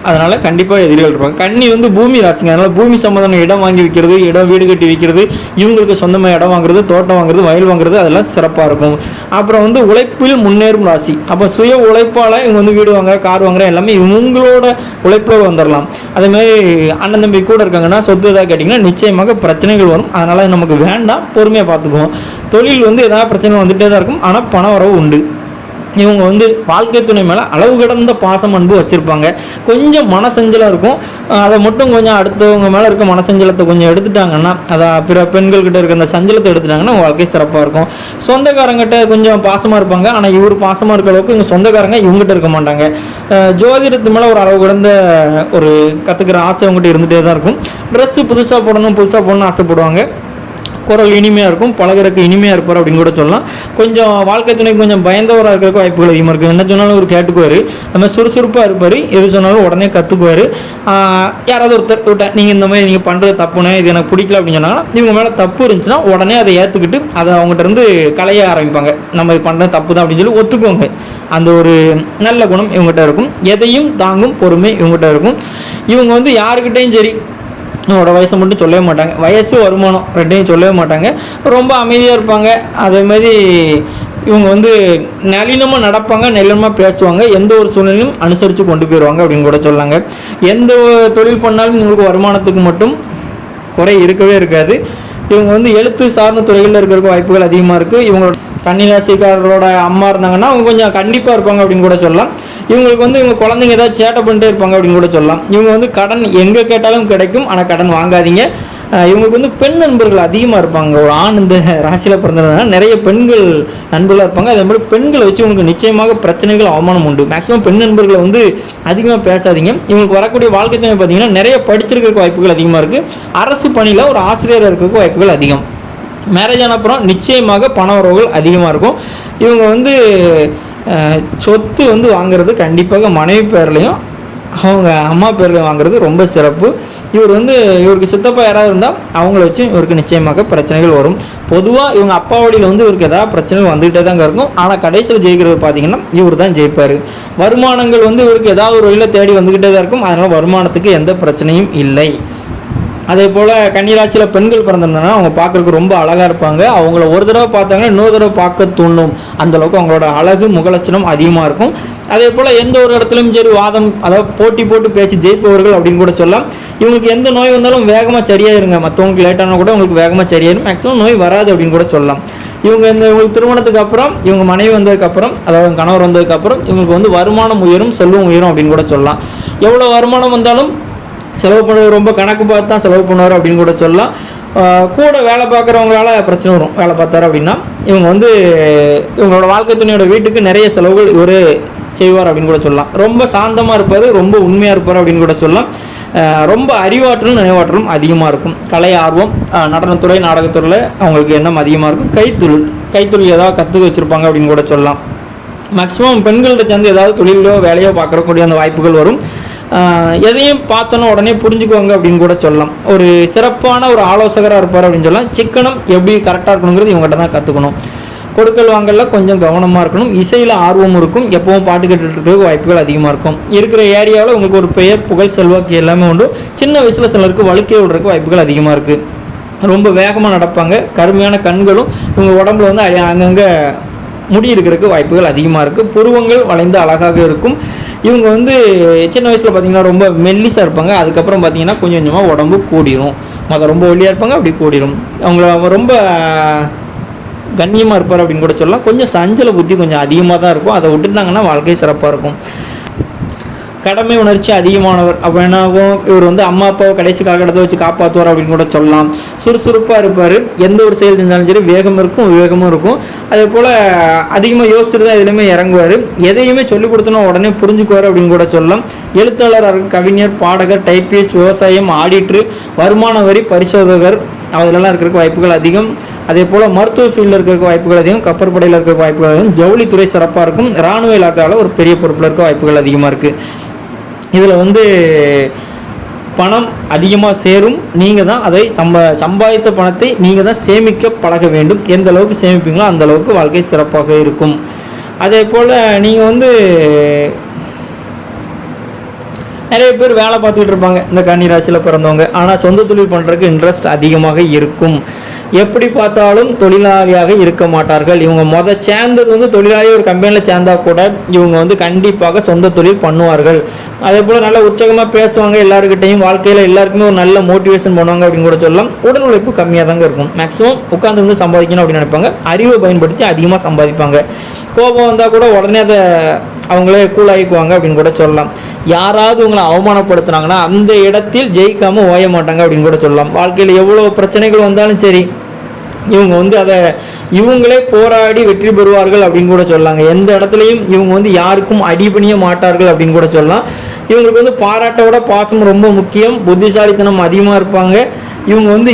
அதனால் கண்டிப்பாக எதிரிகள் இருப்பாங்க. கன்னி வந்து பூமி ராசிங்க. அதனால் பூமி சம்மந்தமான இடம் வாங்கி விற்கிறது, இடம் வீடு கட்டி விற்கிறது, இவங்களுக்கு சொந்தமாக இடம் வாங்குறது, தோட்டம் வாங்குறது, வயல் வாங்குறது, அதெல்லாம் சிறப்பாக இருக்கும். அப்புறம் வந்து உழைப்பில் முன்னேறும் ராசி. அப்போ சுய உழைப்பால் இவங்க வந்து வீடு வாங்குற, கார் வாங்குற எல்லாமே இவங்களோட உழைப்பில் வந்துடலாம். அதேமாதிரி அண்ணன் தம்பி கூட இருக்காங்கன்னா சொத்து எதாவது கேட்டிங்கன்னா நிச்சயமாக பிரச்சனைகள் வரும். அதனால் நமக்கு வேண்டாம், பொறுமையாக பார்த்துக்குவோம். தொழில் வந்து எதாவது பிரச்சனை வந்துகிட்டே தான் இருக்கும், ஆனால் பண வரவு உண்டு. இவங்க வந்து வாழ்க்கை துணை மேலே அளவு கடந்த பாசம் அன்பு வச்சுருப்பாங்க. கொஞ்சம் மனசஞ்சலாக இருக்கும். அதை மட்டும் கொஞ்சம் அடுத்தவங்க மேலே இருக்க மனசஞ்சலத்தை கொஞ்சம் எடுத்துட்டாங்கன்னா, அதை பிற பெண்கள்கிட்ட இருக்க அந்த சஞ்சலத்தை எடுத்துட்டாங்கன்னா வாழ்க்கை சிறப்பாக இருக்கும். சொந்தக்காரங்கிட்ட கொஞ்சம் பாசமாக இருப்பாங்க. ஆனால் இவர் பாசமாக இருக்க அளவுக்கு இவங்க சொந்தக்காரங்க இவங்ககிட்ட இருக்க மாட்டாங்க. ஜோதிடத்து மேலே ஒரு அளவு கடந்த ஒரு கற்றுக்கிற ஆசை அவங்ககிட்ட இருந்துகிட்டே தான் இருக்கும். ட்ரெஸ்ஸு புதுசாக போடணும்னு ஆசைப்படுவாங்க. குரல் இனிமையாக இருக்கும், பழகிறதுக்கு இனிமையாக இருப்பார் அப்படின்னு கூட சொல்லலாம். கொஞ்சம் வாழ்க்கை துணைக்கு கொஞ்சம் பயந்தவராக இருக்கிறதுக்கு வாய்ப்புகள் அதிகமாக இருக்குது. என்ன சொன்னாலும் அவர் கேட்டுக்குவார். நம்ம சுறுசுறுப்பாக இருப்பார். எது சொன்னாலும் உடனே கற்றுக்குவார். யாராவது ஒருத்தர் நீங்கள் இந்த மாதிரி நீங்கள் பண்ணுறது தப்புனே, இது எனக்கு பிடிக்கல அப்படின்னு சொன்னாங்கன்னா, இவங்க மேலே தப்பு இருந்துச்சுன்னா உடனே அதை ஏற்றுக்கிட்டு அதை அவங்ககிட்ட இருந்து களைய ஆரம்பிப்பாங்க. நம்ம இது பண்ணுறது தப்பு தான் அப்படின்னு சொல்லி ஒத்துக்குவாங்க. அந்த ஒரு நல்ல குணம் இவங்ககிட்ட இருக்கும். எதையும் தாங்கும் பொறுமை இவங்ககிட்ட இருக்கும். இவங்க வந்து யாருக்கிட்டையும் சரி அவங்களோட வயசை மட்டும் சொல்லவே மாட்டாங்க, வயசு வருமானம் ரெண்டையும் சொல்லவே மாட்டாங்க. ரொம்ப அமைதியாக இருப்பாங்க. அதேமாதிரி இவங்க வந்து நளினமாக நடப்பாங்க, நளினமாக பேசுவாங்க. எந்த ஒரு சூழ்நிலையும் அனுசரித்து கொண்டு போயிடுவாங்க அப்படின்னு கூட சொல்லாங்க. எந்த தொழில் பண்ணாலும் உங்களுக்கு வருமானத்துக்கு மட்டும் குறை இருக்கவே இருக்காது. இவங்க வந்து எழுத்து சார்ந்த துறைகளில் இருக்கிறதுக்கு வாய்ப்புகள் அதிகமாக இருக்குது. இவங்களோட கன்னிராசிக்காரரோட அம்மா இருந்தாங்கன்னா அவங்க கொஞ்சம் கண்டிப்பாக இருப்பாங்க அப்படின்னு கூட சொல்லலாம். இவங்களுக்கு வந்து இவங்க குழந்தைங்க ஏதாவது சேட்டை பண்ணிட்டே இருப்பாங்க அப்படின்னு கூட சொல்லலாம். இவங்க வந்து கடன் எங்கே கேட்டாலும் கிடைக்கும், ஆனால் கடன் வாங்காதீங்க. இவங்களுக்கு வந்து பெண் நண்பர்கள் அதிகமாக இருப்பாங்க. ஒரு ஆண் இந்த ராசியில் பிறந்ததுனால நிறைய பெண்கள் நண்பர்களாக இருப்பாங்க. அதே மாதிரி பெண்களை வச்சு உங்களுக்கு நிச்சயமாக பிரச்சனைகள் அவமானம் உண்டு. மேக்ஸிமம் பெண் நண்பர்களை வந்து அதிகமாக பேசாதீங்க. இவங்களுக்கு வரக்கூடிய வாழ்க்கை துணை பார்த்தீங்கன்னா நிறைய படிச்சிருக்கிறதுக்கு வாய்ப்புகள் அதிகமாக இருக்குது. அரசு பணியில் ஒரு ஆசிரியராக இருக்கிறதுக்கு வாய்ப்புகள் அதிகம். மேரேஜ் ஆன அப்புறம் நிச்சயமாக பண வரவுகள் அதிகமாக இருக்கும். இவங்க வந்து சொத்து வந்து வாங்குறது கண்டிப்பாக மனைவி பேர்லையும் அவங்க அம்மா பேரில் வாங்குறது ரொம்ப சிறப்பு. இவருக்கு சித்தப்பா யாராவது இருந்தால் அவங்கள வச்சு இவருக்கு நிச்சயமாக பிரச்சனைகள் வரும். பொதுவாக இவங்க அப்பா வழியில் வந்து இவருக்கு ஏதாவது பிரச்சனைகள் வந்துகிட்டே தாங்க இருக்கும். ஆனால் கடைசியில் ஜெயிக்கிறது பார்த்தீங்கன்னா இவர் தான் ஜெயிப்பார். வருமானங்கள் வந்து இவருக்கு ஏதாவது ஒரு வழியில் தேடி வந்துக்கிட்டே தான் இருக்கும். அதனால் வருமானத்துக்கு எந்த பிரச்சனையும் இல்லை. அதே போல் கன்னிராசியில் பெண்கள் பிறந்திருந்தாங்கன்னா அவங்க பார்க்குறதுக்கு ரொம்ப அழகாக இருப்பாங்க. அவங்கள ஒரு தடவை பார்த்தாங்கன்னா இன்னொரு தடவை பார்க்க தூண்டும். அந்தளவுக்கு அவங்களோட அழகு முகலட்சணம் அதிகமாக இருக்கும். அதே போல் எந்த ஒரு இடத்துலையும் சரி வாதம், அதாவது போட்டி போட்டு பேசி ஜெயிப்பவர்கள் அப்படின்னு கூட சொல்லலாம். இவங்களுக்கு எந்த நோய் வந்தாலும் வேகமாக சரியாயிருங்க. மற்றவங்களுக்கு லேட்டானா கூட உங்களுக்கு வேகமாக சரியாயிரும். மேக்ஸிமம் நோய் வராது அப்படின்னு கூட சொல்லலாம். இவங்களுக்கு திருமணத்துக்கு அப்புறம் இவங்க மனைவி வந்ததுக்கப்புறம், அதாவது கணவர் வந்ததுக்கப்புறம் இவங்களுக்கு வந்து வருமானம் உயரும், செல்வம் உயரும் அப்படின்னு கூட சொல்லலாம். எவ்வளோ வருமானம் வந்தாலும் செலவு பண்ணுறது ரொம்ப கணக்கு பார்த்து தான் செலவு பண்ணுவார் அப்படின்னு கூட சொல்லலாம். கூட வேலை பார்க்குறவங்களால பிரச்சனை வரும். வேலை பார்த்தாரு அப்படின்னா இவங்க வந்து இவங்களோட வாழ்க்கை துணையோட வீட்டுக்கு நிறைய செலவுகள் இவர் செய்வார் அப்படின்னு கூட சொல்லலாம். ரொம்ப சாந்தமாக இருப்பார், ரொம்ப உண்மையாக இருப்பார் அப்படின்னு கூட சொல்லலாம். ரொம்ப அறிவாற்றலும் நினைவாற்றலும் அதிகமாக இருக்கும். கலை ஆர்வம், நடனத்துறை, நாடகத்துறையில் அவங்களுக்கு எண்ணம் அதிகமாக இருக்கும். கைத்தொழில் ஏதாவது கற்றுக்க வச்சுருப்பாங்க அப்படின்னு கூட சொல்லலாம். மேக்ஸிமம் பெண்கள்கிட்ட சேர்ந்து ஏதாவது தொழிலோ வேலையோ பார்க்குறக்கூடிய அந்த வாய்ப்புகள் வரும். எதையும் பார்த்தோன்னா உடனே புரிஞ்சுக்குவாங்க அப்படின்னு கூட சொல்லலாம். ஒரு சிறப்பான ஒரு ஆலோசகராக இருப்பார் அப்படின்னு சொல்லலாம். சிக்கனம் எப்படி கரெக்டாக இருக்கணுங்கிறது இவங்ககிட்ட தான் கற்றுக்கணும். கொடுக்கல் வாங்கல கொஞ்சம் கவனமாக இருக்கணும். இசையில் ஆர்வம் இருக்கும். எப்பவும் பாட்டு கேட்டுட்டு இருக்க வாய்ப்புகள் அதிகமாக இருக்கும். இருக்கிற ஏரியாவில் உங்களுக்கு ஒரு பெயர், புகழ், செல்வாக்கு எல்லாமே உண்டு. சின்ன வயசில் சிலருக்கு வழுக்கை விடுறதுக்கு வாய்ப்புகள் அதிகமாக இருக்குது. ரொம்ப வேகமாக நடப்பாங்க. கருமையான கண்களும் இவங்க உடம்புல வந்து அங்கங்கே முடி இருக்கிறதுக்கு வாய்ப்புகள் அதிகமாக இருக்குது. புருவங்கள் வளைந்து அழகாக இருக்கும். இவங்க வந்து சின்ன வயசில் பார்த்திங்கன்னா ரொம்ப மெல்லிசாக இருப்பாங்க. அதுக்கப்புறம் பார்த்திங்கன்னா கொஞ்சம் கொஞ்சமாக உடம்பு கூடிரும். ரொம்ப ஒல்லியாக இருப்பாங்க, அப்படி கூடிரும். அவங்கள ரொம்ப கண்ணியமாக இருப்பார் அப்படின்னு கூட சொல்லலாம். கொஞ்சம் சஞ்சல புத்தி கொஞ்சம் அதிகமாக தான் இருக்கும். அதை விட்டுட்டாங்கன்னா வாழ்க்கை சிறப்பாக இருக்கும். கடமை உணர்ச்சி அதிகமானவர் அப்படின்னாவும் இவர் அம்மா அப்பாவை கடைசி காலகட்டத்தை வச்சு காப்பாற்றுவார் அப்படின்னு கூட சொல்லலாம். சுறுசுறுப்பாக இருப்பார். எந்த ஒரு செயல் செஞ்சாலும் சரி வேகம் இருக்கும், விவேகமும் இருக்கும். அதே போல் அதிகமாக யோசிச்சுட்டு தான் எதுலையுமே இறங்குவார். எதையுமே சொல்லிக் கொடுத்தோன்னா உடனே புரிஞ்சுக்குவார் அப்படின்னு கூட சொல்லலாம். எழுத்தாளர், கவிஞர், பாடகர், டைப்பிஸ்ட், விவசாயம், ஆடிட்டர், வருமான வரி பரிசோதகர் அதிலெல்லாம் இருக்கிறதுக்கு வாய்ப்புகள் அதிகம். அதே போல் மருத்துவ ஃபீல்டில் இருக்கிற வாய்ப்புகள் அதிகம். கப்பற்படையில் இருக்கிற வாய்ப்புகள் அதிகம். ஜவுளித்துறை சிறப்பாக இருக்கும். இராணுவ இலாக்காவில் ஒரு பெரிய பொறுப்பில் இருக்க வாய்ப்புகள் அதிகமாக இருக்குது. இதில் பணம் அதிகமாக சேரும். நீங்கள் தான் அதை சம்பாதித்த பணத்தை நீங்கள் தான் சேமிக்க பழக வேண்டும். எந்த அளவுக்கு சேமிப்பீங்களோ அந்த அளவுக்கு வாழ்க்கை சிறப்பாக இருக்கும். அதே போல் நீங்கள் நிறைய பேர் வேலை பார்த்துக்கிட்டு இருப்பாங்க இந்த கன்னி ராசியில் பிறந்தவங்க. ஆனால் சொந்த தொழில் பண்ணுறதுக்கு இன்ட்ரெஸ்ட் அதிகமாக இருக்கும். எப்படி பார்த்தாலும் தொழிலாளியாக இருக்க மாட்டார்கள். இவங்க சேர்ந்தது தொழிலாளி ஒரு கம்பெனியில் சேர்ந்தா கூட இவங்க கண்டிப்பாக சொந்த தொழில் பண்ணுவார்கள். அதே போல் நல்ல உற்சாகமாக பேசுவாங்க எல்லாருக்கிட்டையும். வாழ்க்கையில் எல்லாருக்குமே ஒரு நல்ல மோட்டிவேஷன் பண்ணுவாங்க அப்படின்னு கூட சொல்லலாம். உடல் உழைப்பு கம்மியாக தாங்க இருக்கும். மேக்ஸிமம் உட்காந்து சம்பாதிக்கணும் அப்படின்னு நினைப்பாங்க. அறிவை பயன்படுத்தி அதிகமாக சம்பாதிப்பாங்க. கோபம் வந்தால் கூட உடனே அதை அவங்களே கூலாகிக்குவாங்க அப்படின்னு கூட சொல்லலாம். யாராவது உங்களை அவமானப்படுத்துனாங்கன்னா அந்த இடத்தில் ஜெயிக்காமல் ஓய மாட்டாங்க அப்படின்னு கூட சொல்லலாம். வாழ்க்கையில் எவ்வளோ பிரச்சனைகள் வந்தாலும் சரி இவங்க அதை இவங்களே போராடி வெற்றி பெறுவார்கள் அப்படின்னு கூட சொல்லலாங்க. எந்த இடத்துலையும் இவங்க யாருக்கும் அடிபணிய மாட்டார்கள் அப்படின்னு கூட சொல்லலாம். இவங்களுக்கு பாராட்டோட பாசம் ரொம்ப முக்கியம். புத்திசாலித்தனம் அதிகமாக இருப்பாங்க. இவங்க எந்த